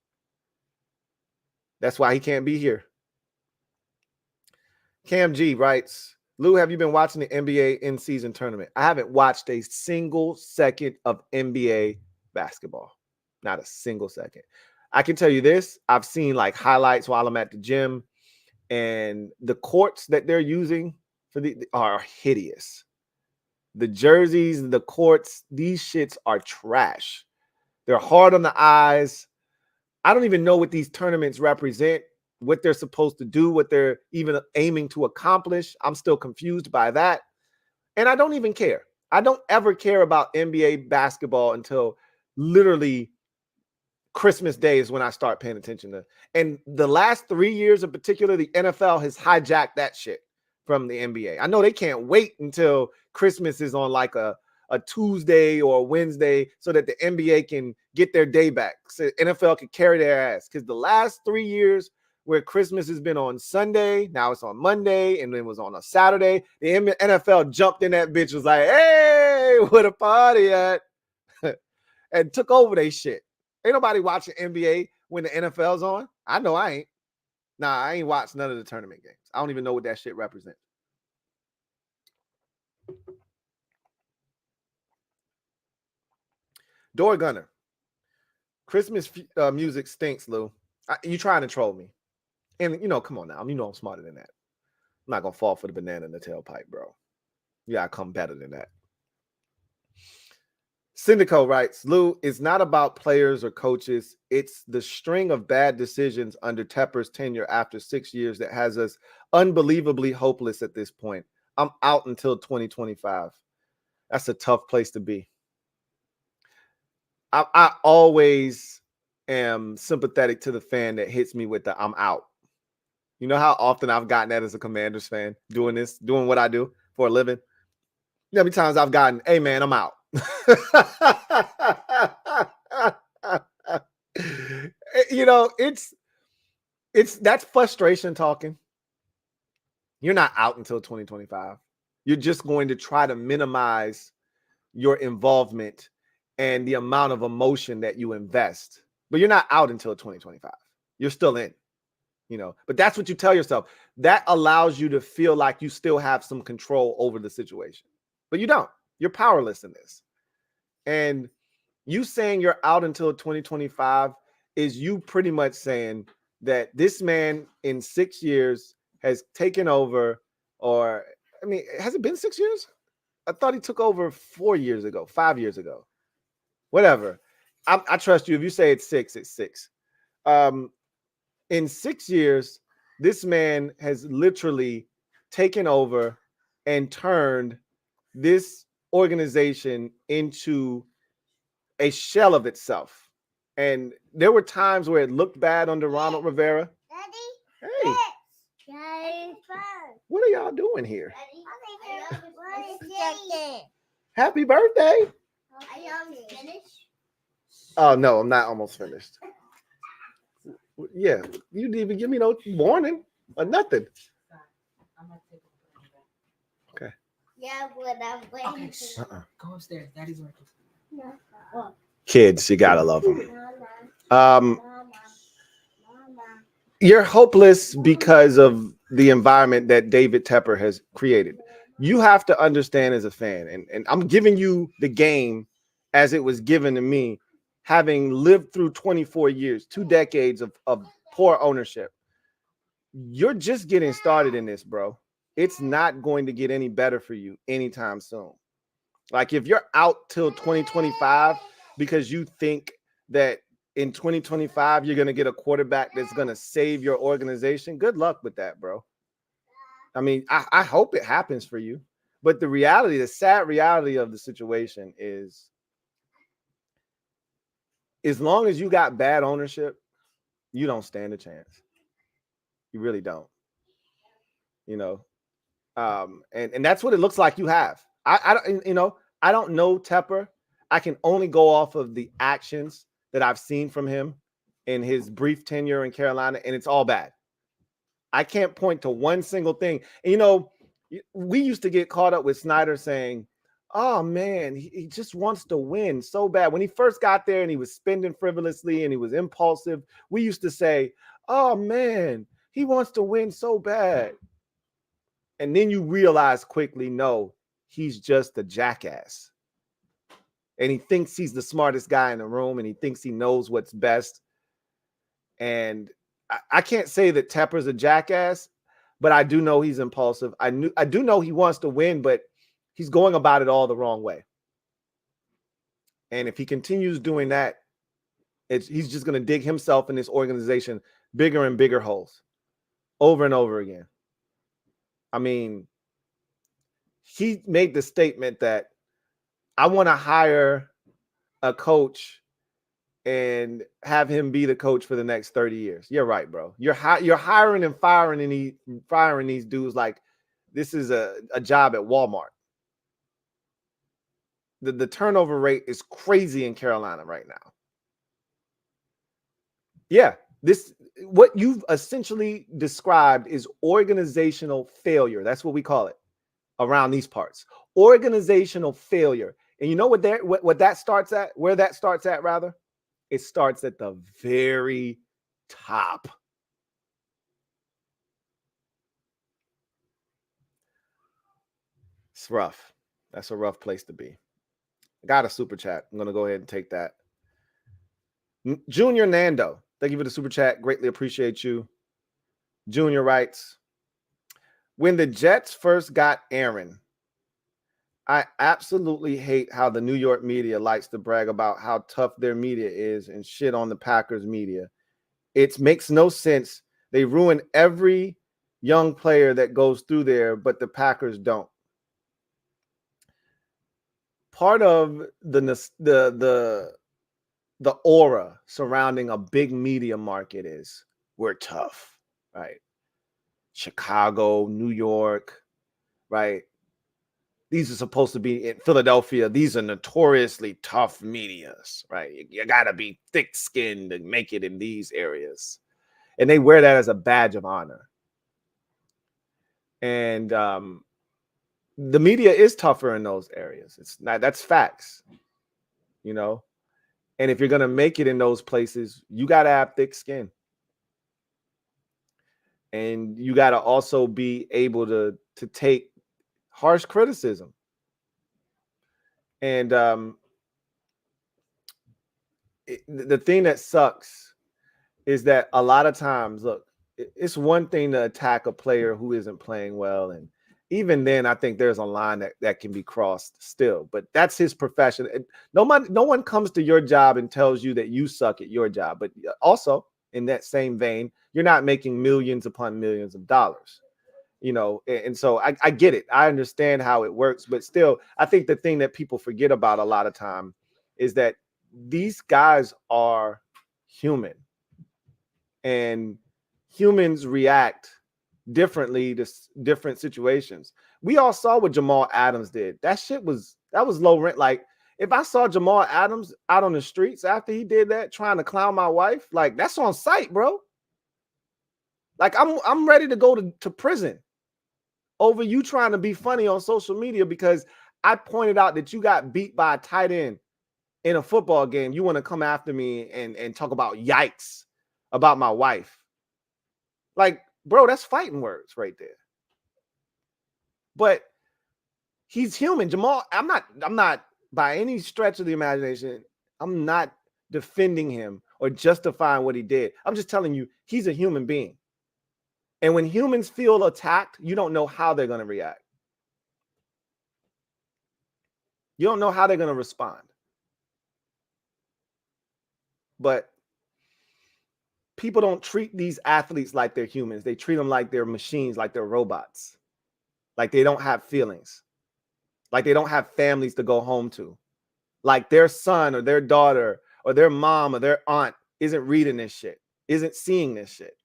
That's why he can't be here. Cam G writes, Lou, have you been watching the NBA in-season tournament? I haven't watched a single second of NBA basketball. Not a single second. I can tell you this. I've seen like highlights while I'm at the gym, and the courts that they're using for are hideous. The jerseys, the courts, these shits are trash. They're hard on the eyes. I don't even know what these tournaments represent, what they're supposed to do, what they're even aiming to accomplish. I'm still confused by that. And I don't even care. I don't ever care about NBA basketball until literally Christmas Day is when I start paying attention to. And the last 3 years in particular, the NFL has hijacked that shit from the NBA. I know they can't wait until Christmas is on like a Tuesday or a Wednesday so that the NBA can get their day back. So NFL can carry their ass. Because the last 3 years where Christmas has been on Sunday, now it's on Monday, and then it was on a Saturday, the NFL jumped in that bitch, was like, hey, where the party at? And took over they shit. Ain't nobody watching NBA when the NFL's on. I know I ain't. Nah, I ain't watched none of the tournament games. I don't even know what that shit represents. Door Gunner. Christmas music stinks, Lou. You trying to troll me. And, come on now. You know I'm smarter than that. I'm not going to fall for the banana in the tailpipe, bro. You got to come better than that. Syndico writes, Lou, it's not about players or coaches. It's the string of bad decisions under Tepper's tenure after 6 years that has us unbelievably hopeless at this point. I'm out until 2025. That's a tough place to be. I always am sympathetic to the fan that hits me with the I'm out. You know how often I've gotten that as a Commanders fan, doing what I do for a living? You know how many times I've gotten, hey, man, I'm out. It's that's frustration talking. You're not out until 2025. You're just going to try to minimize your involvement and the amount of emotion that you invest. But you're not out until 2025. You're still in, But that's what you tell yourself. That allows you to feel like you still have some control over the situation. But you don't. You're powerless in this. And you saying you're out until 2025 is you pretty much saying that this man in 6 years has taken over, has it been 6 years? I thought he took over 4 years ago, 5 years ago. Whatever. I trust you. If you say it's 6, it's 6. In 6 years, this man has literally taken over and turned this organization into a shell of itself. And there were times where it looked bad under Ronald Rivera. Daddy, hey. Yes. What are y'all doing here? Daddy. Happy birthday. Are you almost finished? Oh, no, I'm not almost finished. Yeah, you didn't even give me no warning or nothing. Okay. Yeah, but I'm waiting. Okay. Go upstairs. Daddy's working. No. Kids, you gotta love them. You're hopeless because of the environment that David Tepper has created. You have to understand as a fan, and I'm giving you the game as it was given to me, having lived through 24 years, 2 decades of poor ownership. You're just getting started in this, bro. It's not going to get any better for you anytime soon. Like if you're out till 2025 because you think that in 2025 you're going to get a quarterback that's going to save your organization, good luck with that, bro. I mean, I hope it happens for you, But the reality, the sad reality of the situation is, as long as you got bad ownership, you don't stand a chance. You really don't. You know, and that's what it looks like you have. I don't, I don't know Tepper. I can only go off of the actions that I've seen from him in his brief tenure in Carolina, and it's all bad. I can't point to one single thing. And, we used to get caught up with Snyder saying, oh man, he just wants to win so bad. When he first got there and he was spending frivolously and he was impulsive, we used to say, oh man, he wants to win so bad. And then you realize quickly, no, he's just a jackass. And he thinks he's the smartest guy in the room, and he thinks he knows what's best. And I can't say that Tepper's a jackass, but I do know he's impulsive. I do know he wants to win, but he's going about it all the wrong way. And if he continues doing that, he's just going to dig himself in this organization bigger and bigger holes over and over again. I mean, he made the statement that I want to hire a coach and have him be the coach for the next 30 years. You're right, bro. You're hiring and firing these dudes like this is a job at Walmart. The turnover rate is crazy in Carolina right now. Yeah, what you've essentially described is organizational failure. That's what we call it around these parts. Organizational failure. And you know what that starts at? Where that starts at, rather? It starts at the very top. It's rough. That's a rough place to be. I got a super chat. I'm going to go ahead and take that. Junior Nando, thank you for the super chat. Greatly appreciate you. Junior writes, when the Jets first got Aaron, I absolutely hate how the New York media likes to brag about how tough their media is and shit on the Packers media. It makes no sense. They ruin every young player that goes through there, but the Packers don't. Part of the aura surrounding a big media market is we're tough, right? Chicago, New York, right? These are supposed to be in Philadelphia. These are notoriously tough medias, right? You got to be thick-skinned to make it in these areas. And they wear that as a badge of honor. And the media is tougher in those areas. It's not, that's facts, And if you're going to make it in those places, you got to have thick skin. And you got to also be able to take harsh criticism. And the thing that sucks is that a lot of times, look, it's one thing to attack a player who isn't playing well. And even then, I think there's a line that can be crossed still. But that's his profession. No one comes to your job and tells you that you suck at your job. But also, in that same vein, you're not making millions upon millions of dollars. And so I get it. I understand how it works. But still, I think the thing that people forget about a lot of time is that these guys are human. And humans react differently to different situations. We all saw what Jamal Adams did. That was low rent. Like, if I saw Jamal Adams out on the streets after he did that, trying to clown my wife, like, that's on site, bro. Like, I'm ready to go to prison over you trying to be funny on social media because I pointed out that you got beat by a tight end in a football game. You want to come after me and talk about yikes about my wife. Like, bro, that's fighting words right there. But he's human. Jamal, I'm not by any stretch of the imagination, I'm not defending him or justifying what he did. I'm just telling you, he's a human being. And when humans feel attacked, you don't know how they're going to react. You don't know how they're going to respond. But people don't treat these athletes like they're humans. They treat them like they're machines, like they're robots, like they don't have feelings. Like they don't have families to go home to. Like their son or their daughter or their mom or their aunt isn't reading this shit, isn't seeing this shit.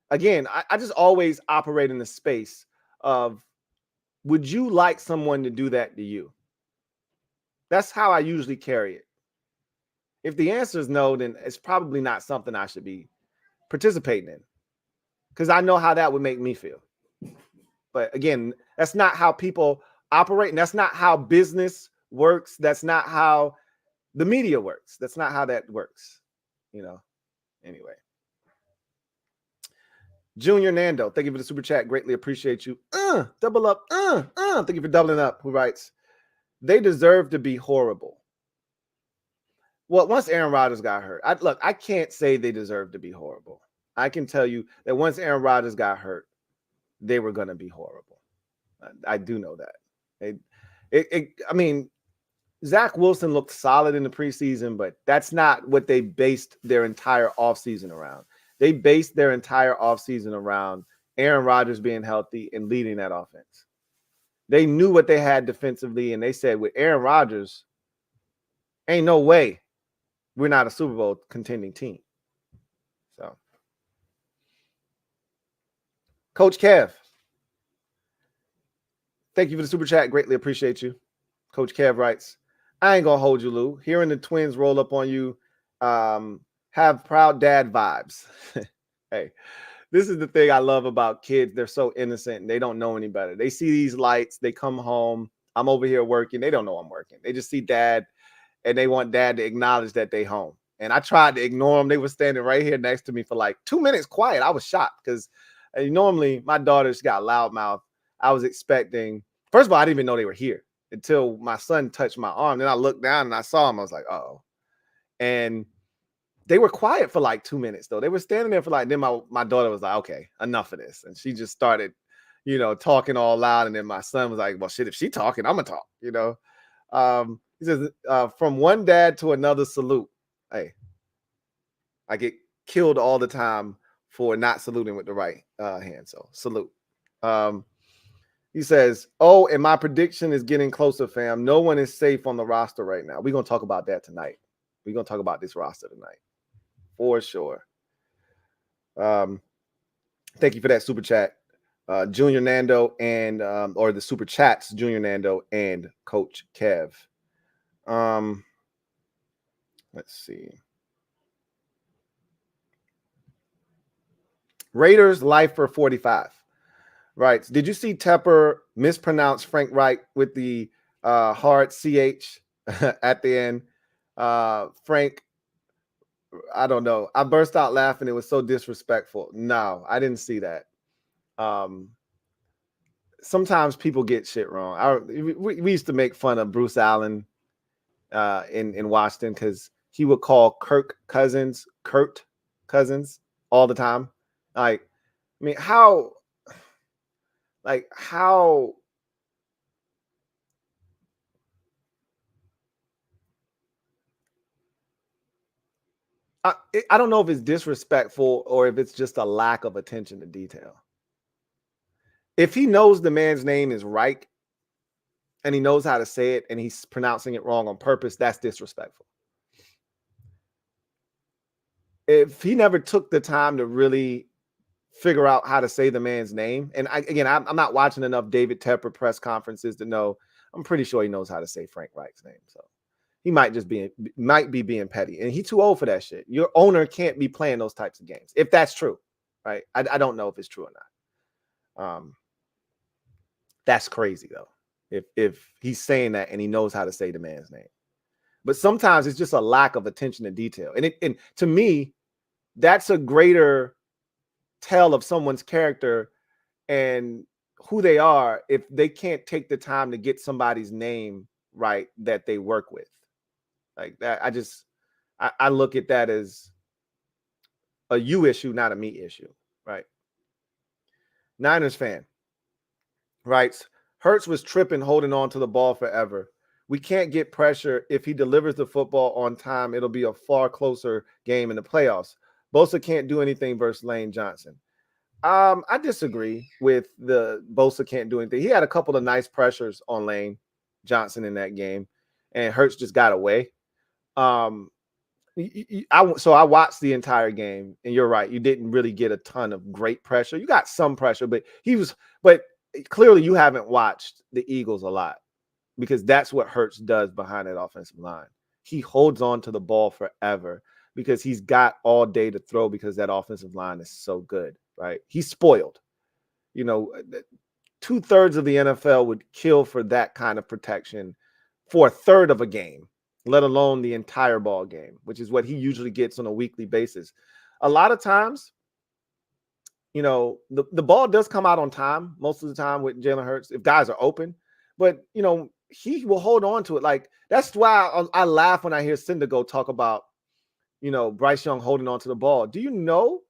Again, I just always operate in the space of, would you like someone to do that to you? That's how I usually carry it. If the answer is no, then it's probably not something I should be participating in, because I know how that would make me feel. But again, that's not how people operate, and that's not how business works. That's not how the media works. That's not how that works, you know. Anyway, Junior Nando, thank you for the super chat. Greatly appreciate you. Double up. Thank you for doubling up. Who writes, they deserve to be horrible. Well, once Aaron Rodgers got hurt, I can't say they deserve to be horrible. I can tell you that once Aaron Rodgers got hurt, they were going to be horrible. I do know that. I mean, Zach Wilson looked solid in the preseason, but that's not what they based their entire offseason around. They based their entire offseason around Aaron Rodgers being healthy and leading that offense. They knew what they had defensively, and they said, with Aaron Rodgers, ain't no way we're not a Super Bowl contending team. So, Coach Kev, thank you for the super chat. Greatly appreciate you. Coach Kev writes, I ain't going to hold you, Lou. Hearing the twins roll up on you have proud dad vibes. Hey, this is the thing I love about kids. They're so innocent and they don't know any better. They see these lights. They come home. I'm over here working. They don't know I'm working. They just see dad and they want dad to acknowledge that they home. And I tried to ignore them. They were standing right here next to me for like 2 minutes quiet. I was shocked because normally my daughter's got a loud mouth. I was expecting, first of all, I didn't even know they were here until my son touched my arm. Then I looked down and I saw him. I was like, uh-oh. And they were quiet for like 2 minutes, though. They were standing there for like, then my daughter was like, okay, enough of this. And she just started, talking all loud. And then my son was like, well, shit, if she talking, I'm going to talk, He says, from one dad to another, salute. Hey, I get killed all the time for not saluting with the right hand. So salute. He says, oh, and my prediction is getting closer, fam. No one is safe on the roster right now. We're going to talk about that tonight. We're going to talk about this roster tonight for sure. Thank you for that super chat, Junior Nando, and or the super chats, Junior Nando and Coach Kev. Let's see. Raiders lifer 45 writes, did you see Tepper mispronounce Frank Reich with the hard CH at the end? Frank, I don't know. I burst out laughing. It was so disrespectful. No, I didn't see that. Sometimes people get shit wrong. We used to make fun of Bruce Allen in Washington because he would call Kurt Cousins all the time. Like, I mean, how I don't know if it's disrespectful or if it's just a lack of attention to detail. If he knows the man's name is Reich and he knows how to say it and he's pronouncing it wrong on purpose, that's disrespectful. If he never took the time to really figure out how to say the man's name, and I'm not watching enough David Tepper press conferences to know. I'm pretty sure he knows how to say Frank Reich's name. So he might be being petty, and he's too old for that shit. Your owner can't be playing those types of games if that's true, right? I don't know if it's true or not. That's crazy though. If he's saying that and he knows how to say the man's name, but sometimes it's just a lack of attention to detail, and to me, that's a greater tell of someone's character and who they are if they can't take the time to get somebody's name right that they work with. Like that, I look at that as a you issue, not a me issue, right? Niners fan writes, Hurts was tripping, holding on to the ball forever. We can't get pressure. If he delivers the football on time, it'll be a far closer game in the playoffs. Bosa can't do anything versus Lane Johnson. I disagree with the Bosa can't do anything. He had a couple of nice pressures on Lane Johnson in that game, and Hurts just got away. So I watched the entire game, and you're right. You didn't really get a ton of great pressure. You got some pressure, but clearly you haven't watched the Eagles a lot, because that's what Hurts does behind that offensive line. He holds on to the ball forever because he's got all day to throw, because that offensive line is so good, right? He's spoiled. 2/3 of the NFL would kill for that kind of protection for a third of a game, let alone the entire ball game, which is what he usually gets on a weekly basis. A lot of times, the ball does come out on time most of the time with Jalen Hurts if guys are open, but he will hold on to it. Like, that's why I laugh when I hear Syndergaard talk about Bryce Young holding on to the ball. Do you know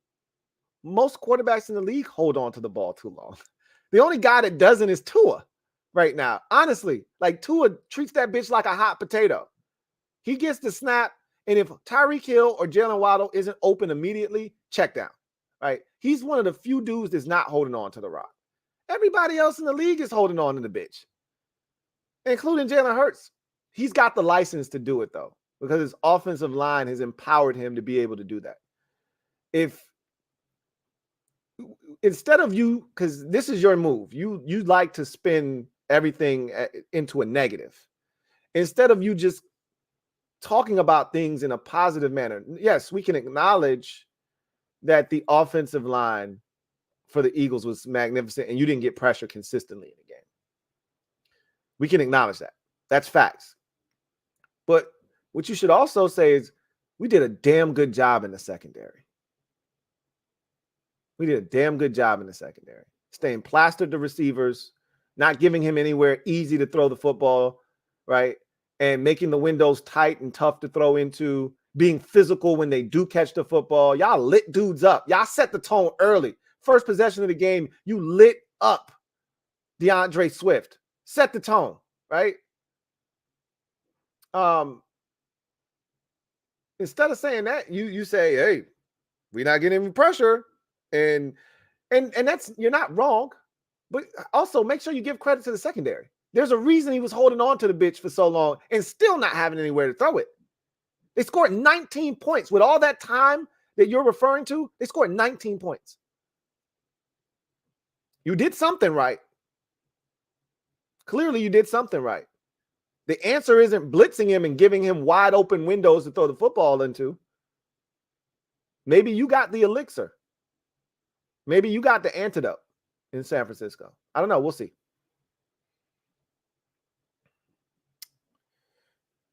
most quarterbacks in the league hold on to the ball too long? The only guy that doesn't is Tua right now. Honestly, like, Tua treats that bitch like a hot potato. He gets the snap, and if Tyreek Hill or Jalen Waddle isn't open immediately, check down, right? He's one of the few dudes that's not holding on to the rock. Everybody else in the league is holding on to the bitch, including Jalen Hurts. He's got the license to do it, though, because his offensive line has empowered him to be able to do that. If instead of because this is your move, you like to spin everything into a negative. Instead of you just talking about things in a positive manner. Yes, we can acknowledge that the offensive line for the Eagles was magnificent and you didn't get pressure consistently in the game. We can acknowledge that. That's facts. But what you should also say is we did a damn good job in the secondary. We did a damn good job in the secondary. Staying plastered to receivers, not giving him anywhere easy to throw the football, right? And making the windows tight and tough to throw into, being physical when they do catch the football. Y'all lit dudes up. Y'all set the tone early. First possession of the game, you lit up DeAndre Swift. Set the tone, right? Instead of saying that, you say, hey, we're not getting any pressure. And that's, you're not wrong. But also make sure you give credit to the secondary. There's a reason he was holding on to the bitch for so long and still not having anywhere to throw it. They scored 19 points. With all that time that you're referring to, they scored 19 points. You did something right. Clearly, you did something right. The answer isn't blitzing him and giving him wide open windows to throw the football into. Maybe you got the elixir. Maybe you got the antidote in San Francisco. I don't know. We'll see.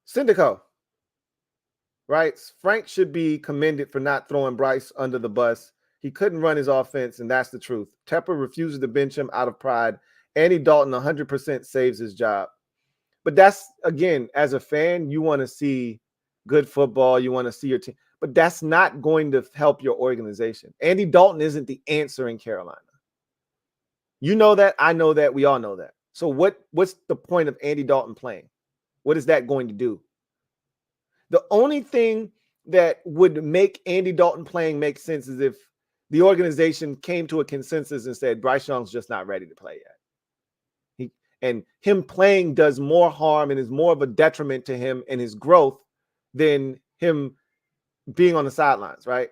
Syndico writes, Frank should be commended for not throwing Bryce under the bus. He couldn't run his offense, and that's the truth. Tepper refuses to bench him out of pride. Andy Dalton 100% saves his job. But that's, again, as a fan, you want to see good football. You want to see your team. But that's not going to help your organization. Andy Dalton isn't the answer in Carolina. You know that. I know that. We all know that. So what's the point of Andy Dalton playing? What is that going to do? The only thing that would make Andy Dalton playing make sense is if the organization came to a consensus and said, Bryce Young's just not ready to play yet. And him playing does more harm and is more of a detriment to him and his growth than him being on the sidelines, right?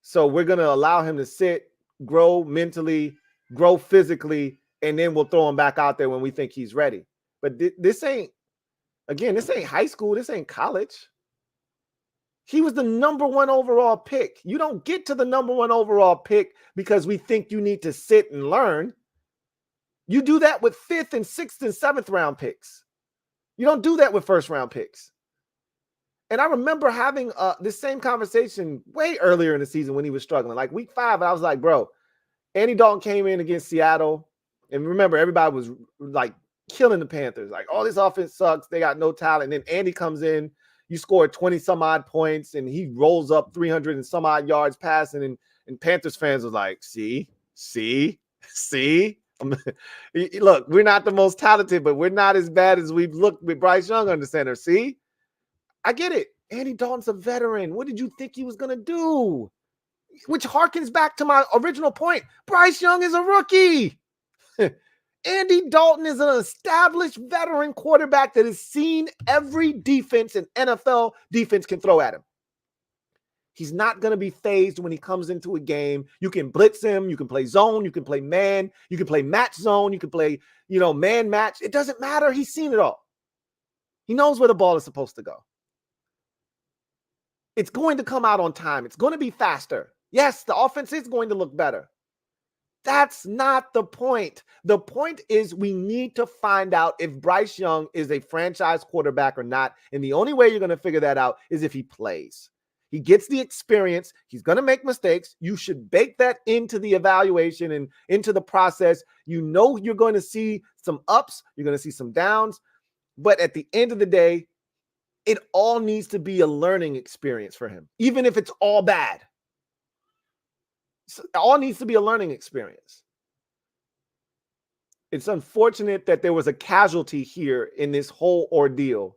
So we're going to allow him to sit, grow mentally, grow physically, and then we'll throw him back out there when we think he's ready. But this ain't high school. This ain't college. He was the number 1 overall pick. You don't get to the number 1 overall pick because we think you need to sit and learn. You do that with 5th and 6th and 7th round picks. You don't do that with 1st round picks. And I remember having this same conversation way earlier in the season when he was struggling, like week 5. And I was like, bro, Andy Dalton came in against Seattle. And remember, everybody was like killing the Panthers. Like, oh, this offense sucks. They got no talent. And then Andy comes in. You scored 20 some odd points and he rolls up 300 and some odd yards passing. And Panthers fans was like, see. Look, we're not the most talented, but we're not as bad as we've looked with Bryce Young under center. See, I get it. Andy Dalton's a veteran. What did you think he was going to do? which harkens back to my original point. Bryce Young is a rookie. Andy Dalton is an established veteran quarterback that has seen every defense an NFL defense can throw at him. He's not going to be phased when he comes into a game. You can blitz him. You can play zone. You can play man. You can play match zone. You can play, man match. It doesn't matter. He's seen it all. He knows where the ball is supposed to go. It's going to come out on time. It's going to be faster. Yes, the offense is going to look better. That's not the point. The point is we need to find out if Bryce Young is a franchise quarterback or not. And the only way you're going to figure that out is if he plays. He gets the experience. He's going to make mistakes. You should bake that into the evaluation and into the process. You know you're going to see some ups. You're going to see some downs. But at the end of the day, it all needs to be a learning experience for him, even if it's all bad. It all needs to be a learning experience. It's unfortunate that there was a casualty here in this whole ordeal.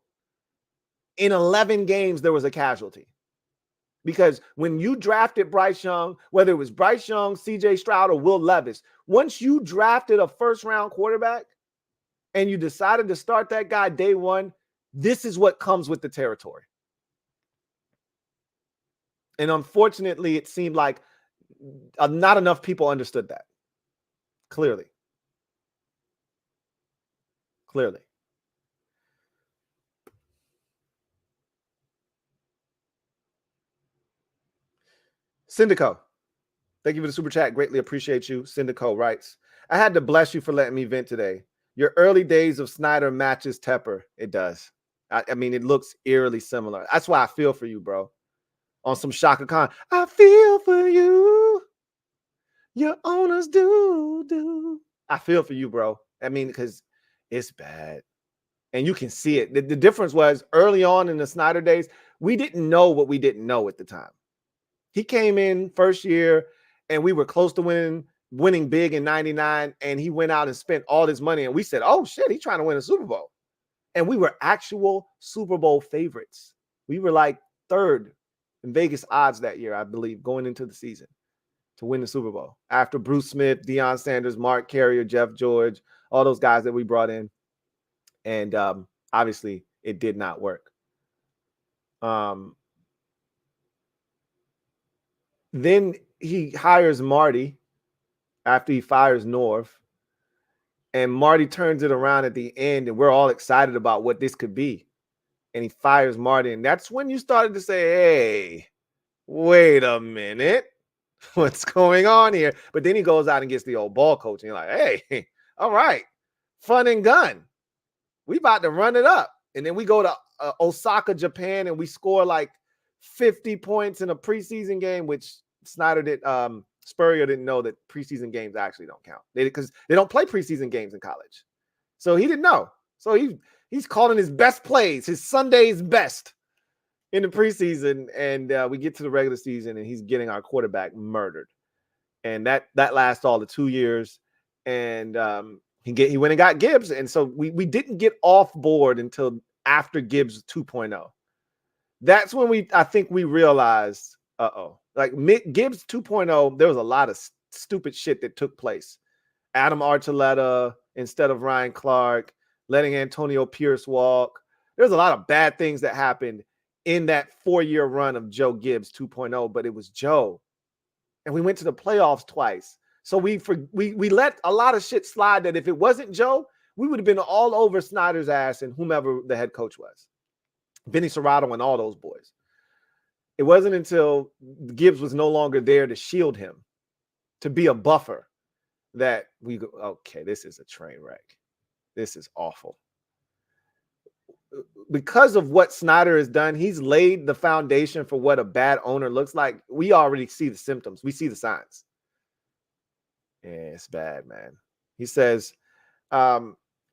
In 11 games, there was a casualty. Because when you drafted Bryce Young, whether it was Bryce Young, CJ Stroud, or Will Levis, once you drafted a first-round quarterback and you decided to start that guy day one, this is what comes with the territory. And unfortunately, it seemed like not enough people understood that. Clearly. Syndico, thank you for the super chat. Greatly appreciate you. Syndico writes, I had to bless you for letting me vent today. Your early days of Snyder matches Tepper. It does. I mean, it looks eerily similar. That's why I feel for you, bro. On some Shaka Khan. I feel for you. Your owners do. I feel for you, bro. I mean, because it's bad. And you can see it. The difference was early on in the Snyder days, we didn't know what we didn't know at the time. He came in first year, and we were close to winning big in 99, and he went out and spent all his money, and we said, oh, shit, he's trying to win a Super Bowl. And we were actual Super Bowl favorites. We were like third in Vegas odds that year, I believe, going into the season to win the Super Bowl. After Bruce Smith, Deion Sanders, Mark Carrier, Jeff George, all those guys that we brought in. And obviously, it did not work. Then he hires Marty after he fires North. And Marty turns it around at the end, and we're all excited about what this could be. And he fires Marty. And that's when you started to say, hey, wait a minute. What's going on here? But then he goes out and gets the old ball coach. And you're like, hey, all right, fun and gun. We about to run it up. And then we go to Osaka, Japan, and we score like 50 points in a preseason game, which Spurrier didn't know that preseason games actually don't count. Because they don't play preseason games in college. So he didn't know. So he's calling his best plays, his Sunday's best in the preseason. And we get to the regular season, and he's getting our quarterback murdered. And that lasts all the 2 years. And he went and got Gibbs. And so we didn't get off board until after Gibbs 2.0. That's when I think we realized, like Gibbs 2.0, there was a lot of stupid shit that took place. Adam Archuleta instead of Ryan Clark, letting Antonio Pierce walk. There's a lot of bad things that happened in that 4-year run of Joe Gibbs 2.0, but it was Joe. And we went to the playoffs twice. So we let a lot of shit slide that if it wasn't Joe, we would have been all over Snyder's ass and whomever the head coach was. Vinny Serrato and all those boys. It wasn't until Gibbs was no longer there to shield him, to be a buffer, that we go, okay, this is a train wreck. This is awful. Because of what Snyder has done, he's laid the foundation for what a bad owner looks like. We already see the symptoms. We see the signs. Yeah, it's bad, man. He says,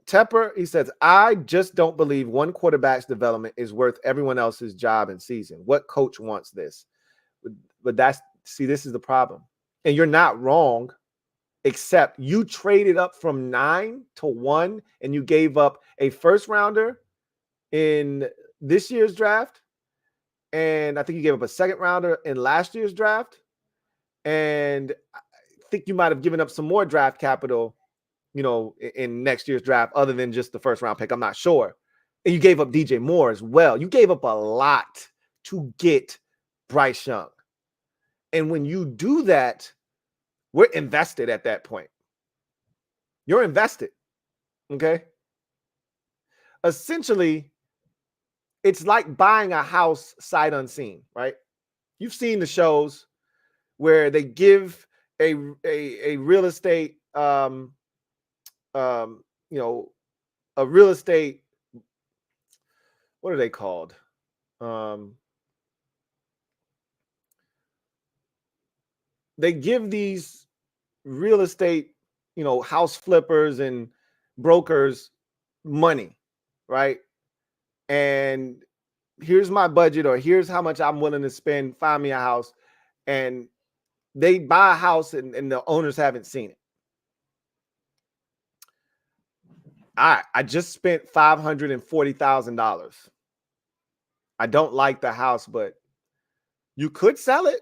Tepper, he says, I just don't believe one quarterback's development is worth everyone else's job and season. What coach wants this? But this is the problem. And you're not wrong, except you traded up from 9 to 1 and you gave up a first rounder in this year's draft. And I think you gave up a second rounder in last year's draft. And I think you might have given up some more draft capital, in next year's draft, other than just the first round pick. I'm not sure. And you gave up DJ Moore as well. You gave up a lot to get Bryce Young. And when you do that, we're invested at that point. You're invested. Okay. Essentially, it's like buying a house sight unseen, right? You've seen the shows where they give a real estate, a real estate, what are they called? They give these real estate, house flippers and brokers money, right? And here's my budget, or here's how much I'm willing to spend, find me a house. And they buy a house and the owners haven't seen it. I just spent $540,000. I don't like the house, but you could sell it.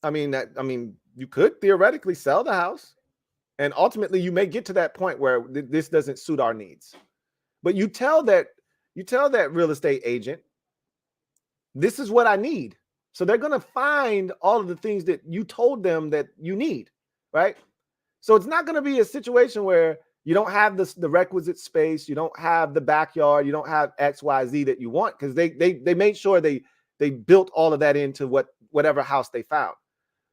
You could theoretically sell the house, and ultimately you may get to that point where this doesn't suit our needs. But you tell that real estate agent, this is what I need. So they're going to find all of the things that you told them that you need, right? So it's not going to be a situation where you don't have the requisite space, you don't have the backyard, you don't have X, Y, Z that you want, because they made sure they built all of that into whatever house they found.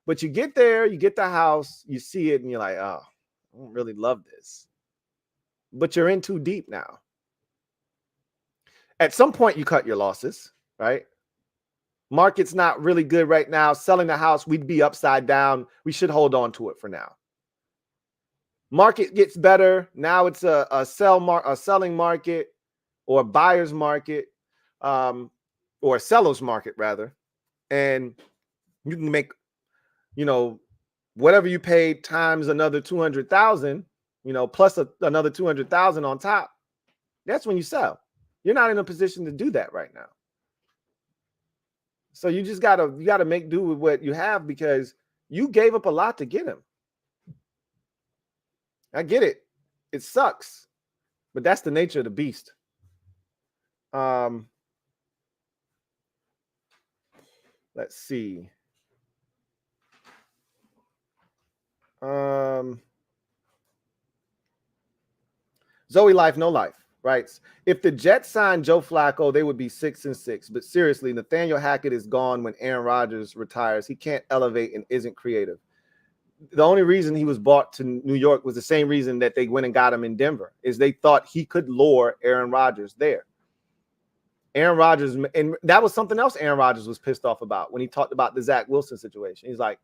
But you get there, you get the house, you see it, and you're like, oh, I don't really love this. But you're in too deep now. At some point, you cut your losses, right? Market's not really good right now. Selling the house, we'd be upside down. We should hold on to it for now. Market gets better. Now it's a selling market, or a buyer's market, or a seller's market rather. And you can make, whatever you paid times another 200,000, plus another 200,000 on top. That's when you sell. You're not in a position to do that right now. So you just gotta make do with what you have, because you gave up a lot to get him. I get it. It sucks, but that's the nature of the beast. Let's see. Zoe Life, No Life writes, if the Jets signed Joe Flacco, they would be 6-6. But seriously, Nathaniel Hackett is gone when Aaron Rodgers retires. He can't elevate and isn't creative. The only reason he was bought to New York was the same reason that they went and got him in Denver, is they thought he could lure Aaron Rodgers there. Aaron Rodgers, and that was something else Aaron Rodgers was pissed off about when he talked about the Zach Wilson situation. He's like,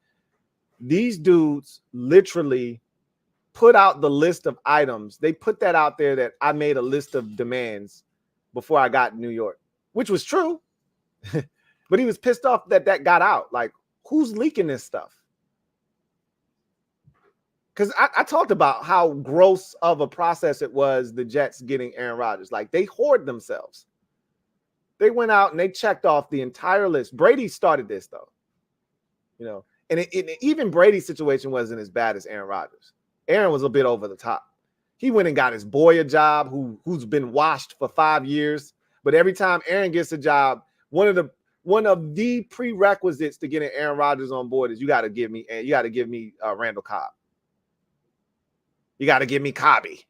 these dudes literally put out the list of items. They put that out there that I made a list of demands before I got to New York, which was true. But he was pissed off that got out. Like, who's leaking this stuff? Because I talked about how gross of a process it was, the Jets getting Aaron Rodgers. Like, they hoard themselves. They went out and they checked off the entire list. Brady started this, though. And even Brady's situation wasn't as bad as Aaron Rodgers. Aaron was a bit over the top. He went and got his boy a job who's been washed for 5 years. But every time Aaron gets a job, one of the prerequisites to getting Aaron Rodgers on board is you got to give me Randall Cobb. You got to give me Cobby.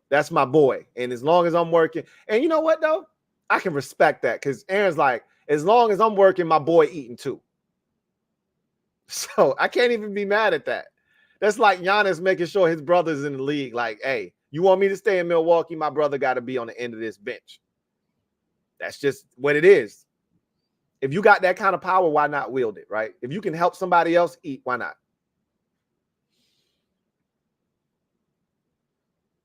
That's my boy. And as long as I'm working, and you know what though? I can respect that, because Aaron's like, as long as I'm working, my boy eating too. So I can't even be mad at that. That's like Giannis making sure his brother's in the league. Like, hey, you want me to stay in Milwaukee? My brother got to be on the end of this bench. That's just what it is. If you got that kind of power, why not wield it, right? If you can help somebody else eat, why not?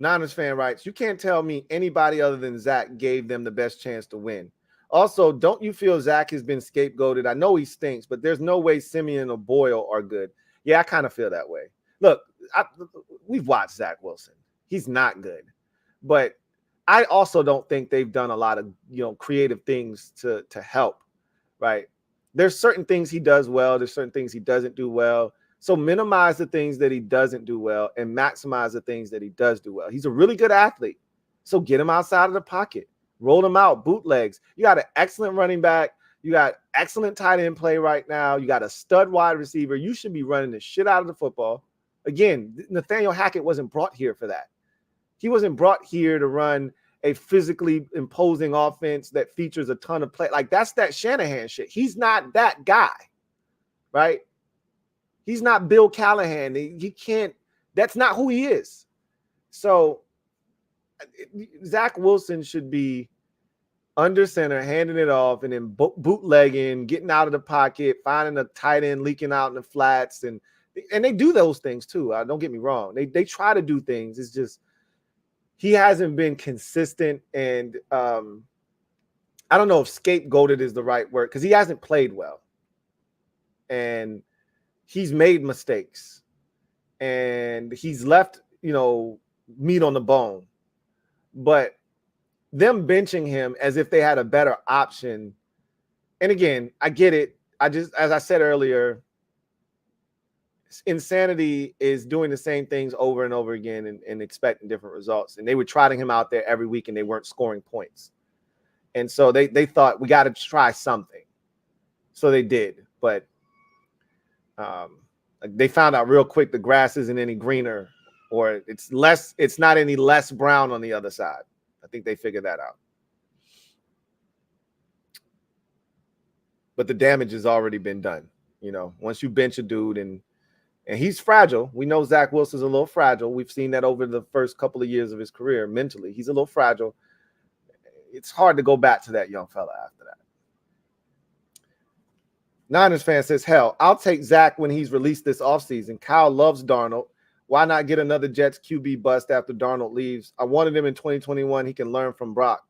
Niners fan writes, you can't tell me anybody other than Zach gave them the best chance to win. Also, don't you feel Zach has been scapegoated? I know he stinks, but there's no way Simeon or Boyle are good. Yeah, I kind of feel that way. Look, we've watched Zach Wilson. He's not good. But I also don't think they've done a lot of, creative things to help, right? There's certain things he does well. There's certain things he doesn't do well. So minimize the things that he doesn't do well and maximize the things that he does do well. He's a really good athlete. So get him outside of the pocket. Roll him out, bootlegs. You got an excellent running back. You got excellent tight end play right now. You got a stud wide receiver. You should be running the shit out of the football. Again, Nathaniel Hackett wasn't brought here for that. He wasn't brought here to run a physically imposing offense that features a ton of play. Like, that's that Shanahan shit. He's not that guy, right? He's not Bill Callahan. He can't, that's not who he is. So Zach Wilson should be under center, handing it off, and then bootlegging, getting out of the pocket, finding a tight end leaking out in the flats. And they do those things too. Don't get me wrong. They try to do things. It's just, he hasn't been consistent, and I don't know if scapegoated is the right word, because he hasn't played well. And he's made mistakes. And he's left, meat on the bone. But them benching him as if they had a better option. And again, I get it. As I said earlier, insanity is doing the same things over and over again and expecting different results. And they were trotting him out there every week and they weren't scoring points. And so they thought, we got to try something. So they did. But they found out real quick the grass isn't any greener, or it's not any less brown on the other side. I think they figured that out. But the damage has already been done. Once you bench a dude and he's fragile. We know Zach Wilson's a little fragile. We've seen that over the first couple of years of his career mentally. He's a little fragile. It's hard to go back to that young fella after that. Niners fan says, hell, I'll take Zach when he's released this offseason. Kyle loves Darnold. Why not get another Jets QB bust after Darnold leaves? I wanted him in 2021. He can learn from Brock.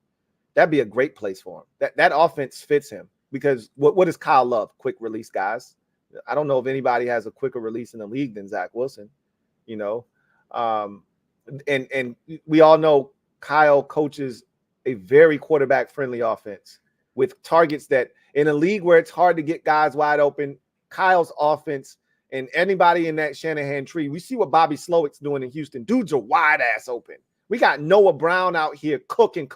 That'd be a great place for him. That offense fits him, because what does Kyle love? Quick release guys. I don't know if anybody has a quicker release in the league than Zach Wilson, and we all know Kyle coaches a very quarterback-friendly offense with targets that, in a league where it's hard to get guys wide open, Kyle's offense and anybody in that Shanahan tree, we see what Bobby Slowick's doing in Houston. Dudes are wide ass open. We got Noah Brown out here cooking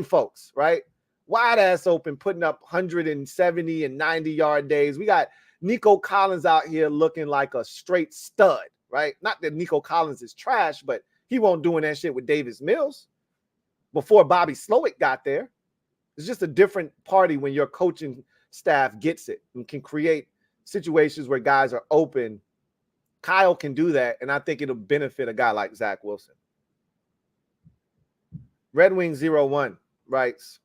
folks, right? Wide ass open, putting up 170 and 90-yard days. We got Nico Collins out here looking like a straight stud, right? Not that Nico Collins is trash, but he won't doing that shit with Davis Mills before Bobby Slowick got there. It's just a different party when your coaching staff gets it and can create situations where guys are open. Kyle can do that, and I think it'll benefit a guy like Zach Wilson. Red Wing 01 writes,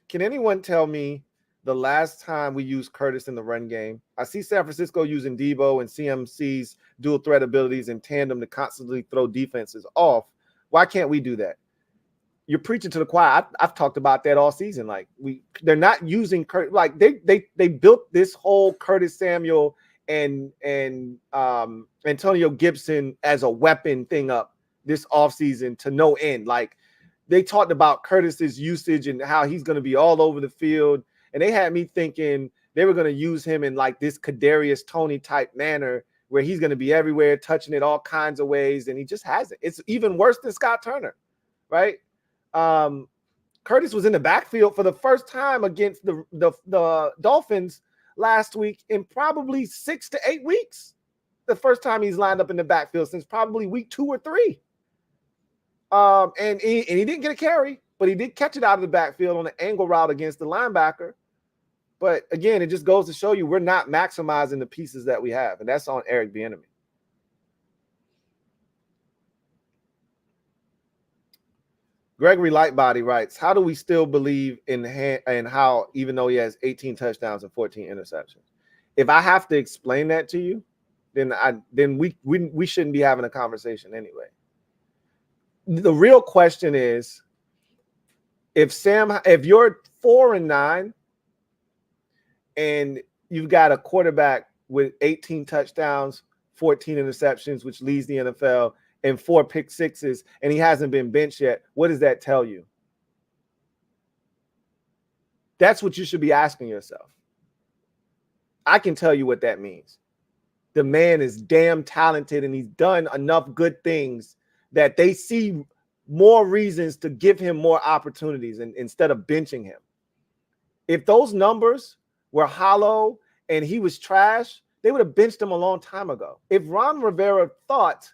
can anyone tell me the last time we used Curtis in the run game? I see San Francisco using Debo and CMC's dual threat abilities in tandem to constantly throw defenses off. Why can't we do that? You're preaching to the choir. I've talked about that all season. Like, they're not using Curtis. Like, they built this whole Curtis Samuel and Antonio Gibson as a weapon thing up this offseason to no end. Like, they talked about Curtis's usage and how he's going to be all over the field. And they had me thinking they were going to use him in like this Kadarius Toney type manner where he's going to be everywhere, touching it all kinds of ways. And he just hasn't. It's even worse than Scott Turner, right? Curtis was in the backfield for the first time against the Dolphins last week in probably 6 to 8 weeks. The first time he's lined up in the backfield since probably week 2 or 3. And he didn't get a carry, but he did catch it out of the backfield on an angle route against the linebacker. But again, it just goes to show you we're not maximizing the pieces that we have, and that's on Eric Bieniemy. Gregory Lightbody writes, how do we still believe in how, even though he has 18 touchdowns and 14 interceptions? If I have to explain that to you, then we shouldn't be having a conversation anyway. The real question is, if you're 4-9 and you've got a quarterback with 18 touchdowns, 14 interceptions, which leads the NFL, and 4 pick sixes, and he hasn't been benched yet, what does that tell you? That's what you should be asking yourself. I can tell you what that means. The man is damn talented and he's done enough good things that they see more reasons to give him more opportunities instead of benching him. If those numbers were hollow and he was trash, they would have benched him a long time ago. If Ron Rivera thought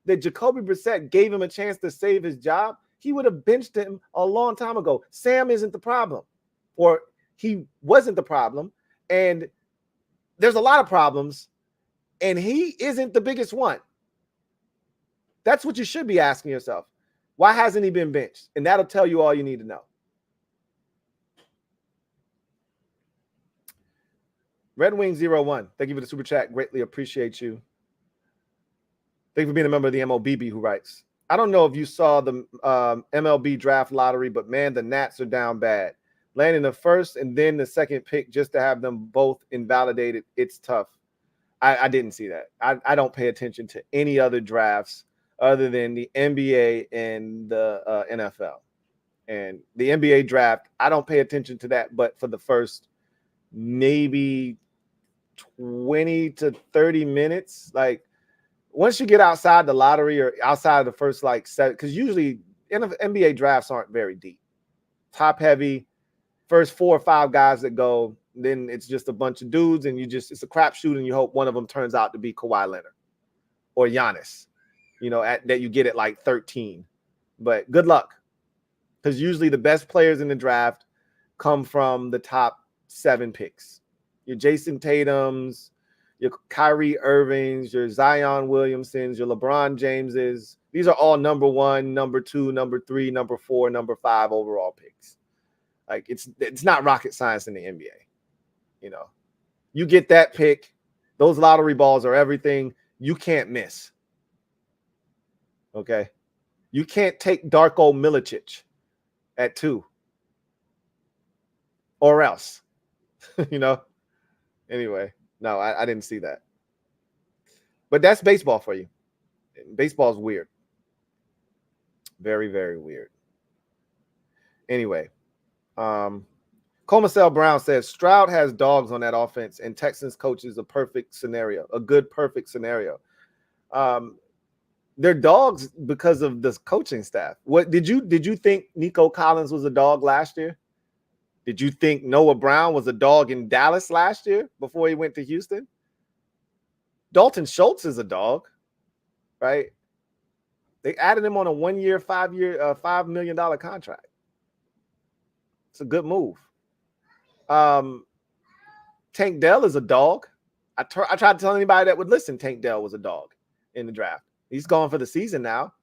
that Jacoby Brissett gave him a chance to save his job, he would have benched him a long time ago. Sam isn't the problem, or he wasn't the problem. And there's a lot of problems, and he isn't the biggest one. That's what you should be asking yourself. Why hasn't he been benched? And that'll tell you all you need to know. Red Wing 01, thank you for the super chat. Greatly appreciate you. Thank you for being a member of the MOBB who writes, I don't know if you saw the MLB draft lottery, but man, the Nats are down bad. Landing the first and then the second pick just to have them both invalidated, it's tough. I didn't see that. I don't pay attention to any other drafts other than the NBA and the NFL. And the NBA draft, I don't pay attention to that, but for the first maybe 20 to 30 minutes, like once you get outside the lottery or outside of the first like set, because usually NBA drafts aren't very deep, top heavy, first 4 or 5 guys that go, then it's just a bunch of dudes and it's a crapshoot and you hope one of them turns out to be Kawhi Leonard or Giannis, that you get at like 13. But good luck, because usually the best players in the draft come from the top 7 picks. Your Jason Tatums, your Kyrie Irvings, your Zion Williamsons, your LeBron Jameses. These are all number 1, number 2, number 3, number 4, number 5 overall picks. Like it's not rocket science in the NBA. You get that pick. Those lottery balls are everything. You can't miss. Okay. You can't take Darko Milicic at 2 or else, Anyway, no, I didn't see that. But that's baseball for you. Baseball is weird. Very, very weird. Anyway, Comacel Brown says Stroud has dogs on that offense, and Texans coach is a perfect scenario, a good perfect scenario. They're dogs because of this coaching staff. What did you think Nico Collins was a dog last year? Did you think Noah Brown was a dog in Dallas last year before he went to Houston? Dalton Schultz is a dog, right? They added him on a 1-year, $5 million contract. It's a good move. Tank Dell is a dog. I tried to tell anybody that would listen, Tank Dell was a dog in the draft. He's gone for the season now.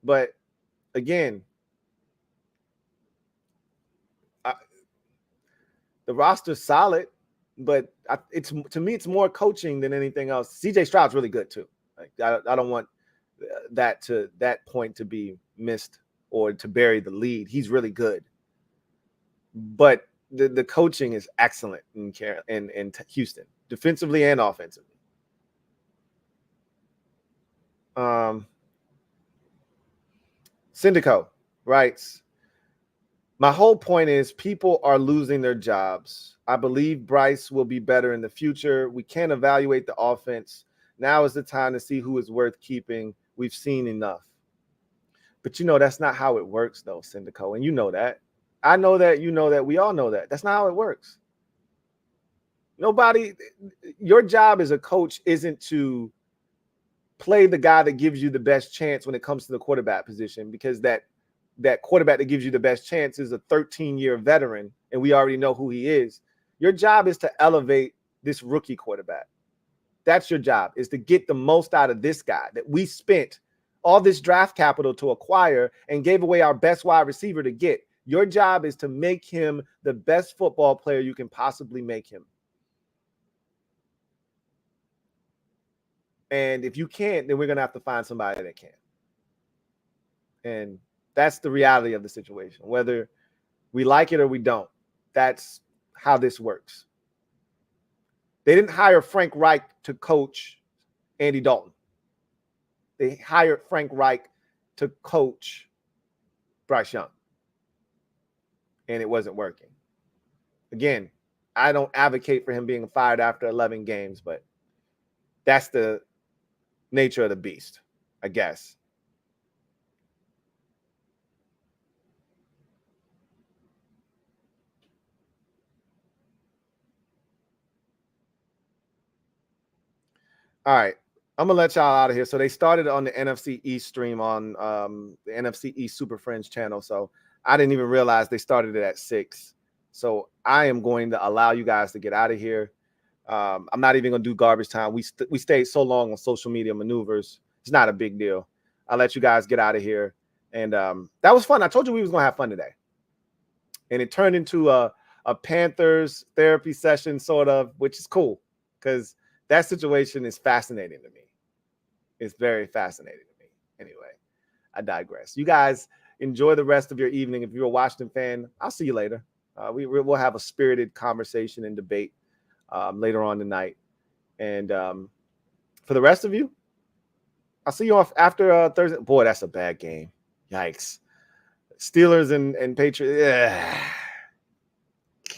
But again, the roster's solid, but to me, it's more coaching than anything else. CJ Stroud's really good too. Like I don't want that point to be missed or to bury the lead. He's really good, but the coaching is excellent in Houston, defensively and offensively. Syndico writes, my whole point is people are losing their jobs. I believe Bryce will be better in the future. We can't evaluate the offense. Now is the time to see who is worth keeping. We've seen enough. But that's not how it works though, Syndico. And you know that. I know that, you know that, we all know that. That's not how it works. Your job as a coach isn't to play the guy that gives you the best chance when it comes to the quarterback position, because that quarterback that gives you the best chance is a 13-year veteran, and we already know who he is. Your job is to elevate this rookie quarterback. That's your job, is to get the most out of this guy that we spent all this draft capital to acquire and gave away our best wide receiver to get. Your job is to make him the best football player you can possibly make him. And if you can't, then we're going to have to find somebody that can. And that's the reality of the situation. Whether we like it or we don't, that's how this works. They didn't hire Frank Reich to coach Andy Dalton. They hired Frank Reich to coach Bryce Young. And it wasn't working. Again, I don't advocate for him being fired after 11 games, but that's the nature of the beast, I guess. All right. I'm gonna let y'all out of here. So they started on the NFC East stream on the NFC East Super Friends channel. So I didn't even realize they started it at 6. So I am going to allow you guys to get out of here. I'm not even gonna do garbage time. We stayed so long on social media maneuvers. It's not a big deal. I'll let you guys get out of here. And that was fun. I told you we was gonna have fun today. And it turned into a Panthers therapy session, sort of, which is cool because that situation is fascinating to me. It's very fascinating to me. Anyway, I digress. You guys enjoy the rest of your evening. If you're a Washington fan, I'll see you later. We'll have a spirited conversation and debate later on tonight. And for the rest of you, I'll see you off after Thursday. Boy, that's a bad game. Yikes. Steelers and Patriots.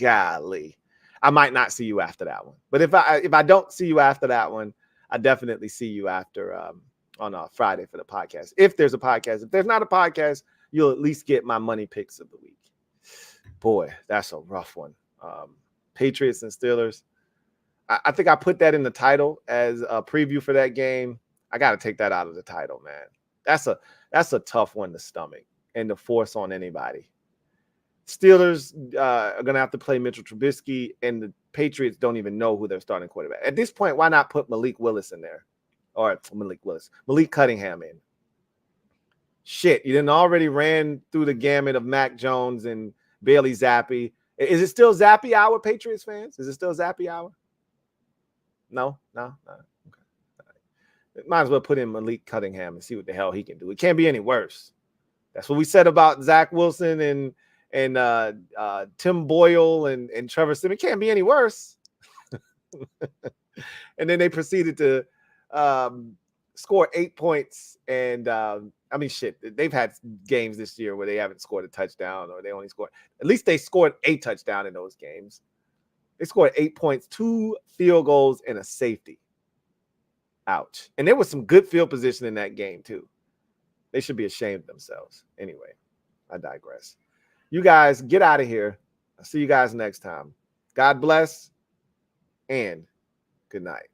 Golly. I might not see you after that one. But if I don't see you after that one, I definitely see you after on Friday for the podcast. If there's a podcast. If there's not a podcast, you'll at least get my money picks of the week. Boy, that's a rough one. Patriots and Steelers. I think I put that in the title as a preview for that game. I got to take that out of the title, man. That's a tough one to stomach and to force on anybody. Steelers are going to have to play Mitchell Trubisky, and the Patriots don't even know who their starting quarterback. At this point, why not put Malik Willis in there? Or Malik Cunningham in. Shit, you didn't already ran through the gamut of Mac Jones and Bailey Zappi. Is it still Zappi hour, Patriots fans? Is it still Zappi hour? No. Okay. Might as well put in Malik Cunningham and see what the hell he can do. It can't be any worse. That's what we said about Zach Wilson and Tim Boyle and Trevor Simmons. It can't be any worse. And then they proceeded to score 8 points. And I mean, shit, they've had games this year where they haven't scored a touchdown, or they only scored. At least they scored a touchdown in those games. They scored 8 points, 2 field goals, and a safety. Ouch. And there was some good field position in that game, too. They should be ashamed of themselves. Anyway, I digress. You guys get out of here. I'll see you guys next time. God bless and good night.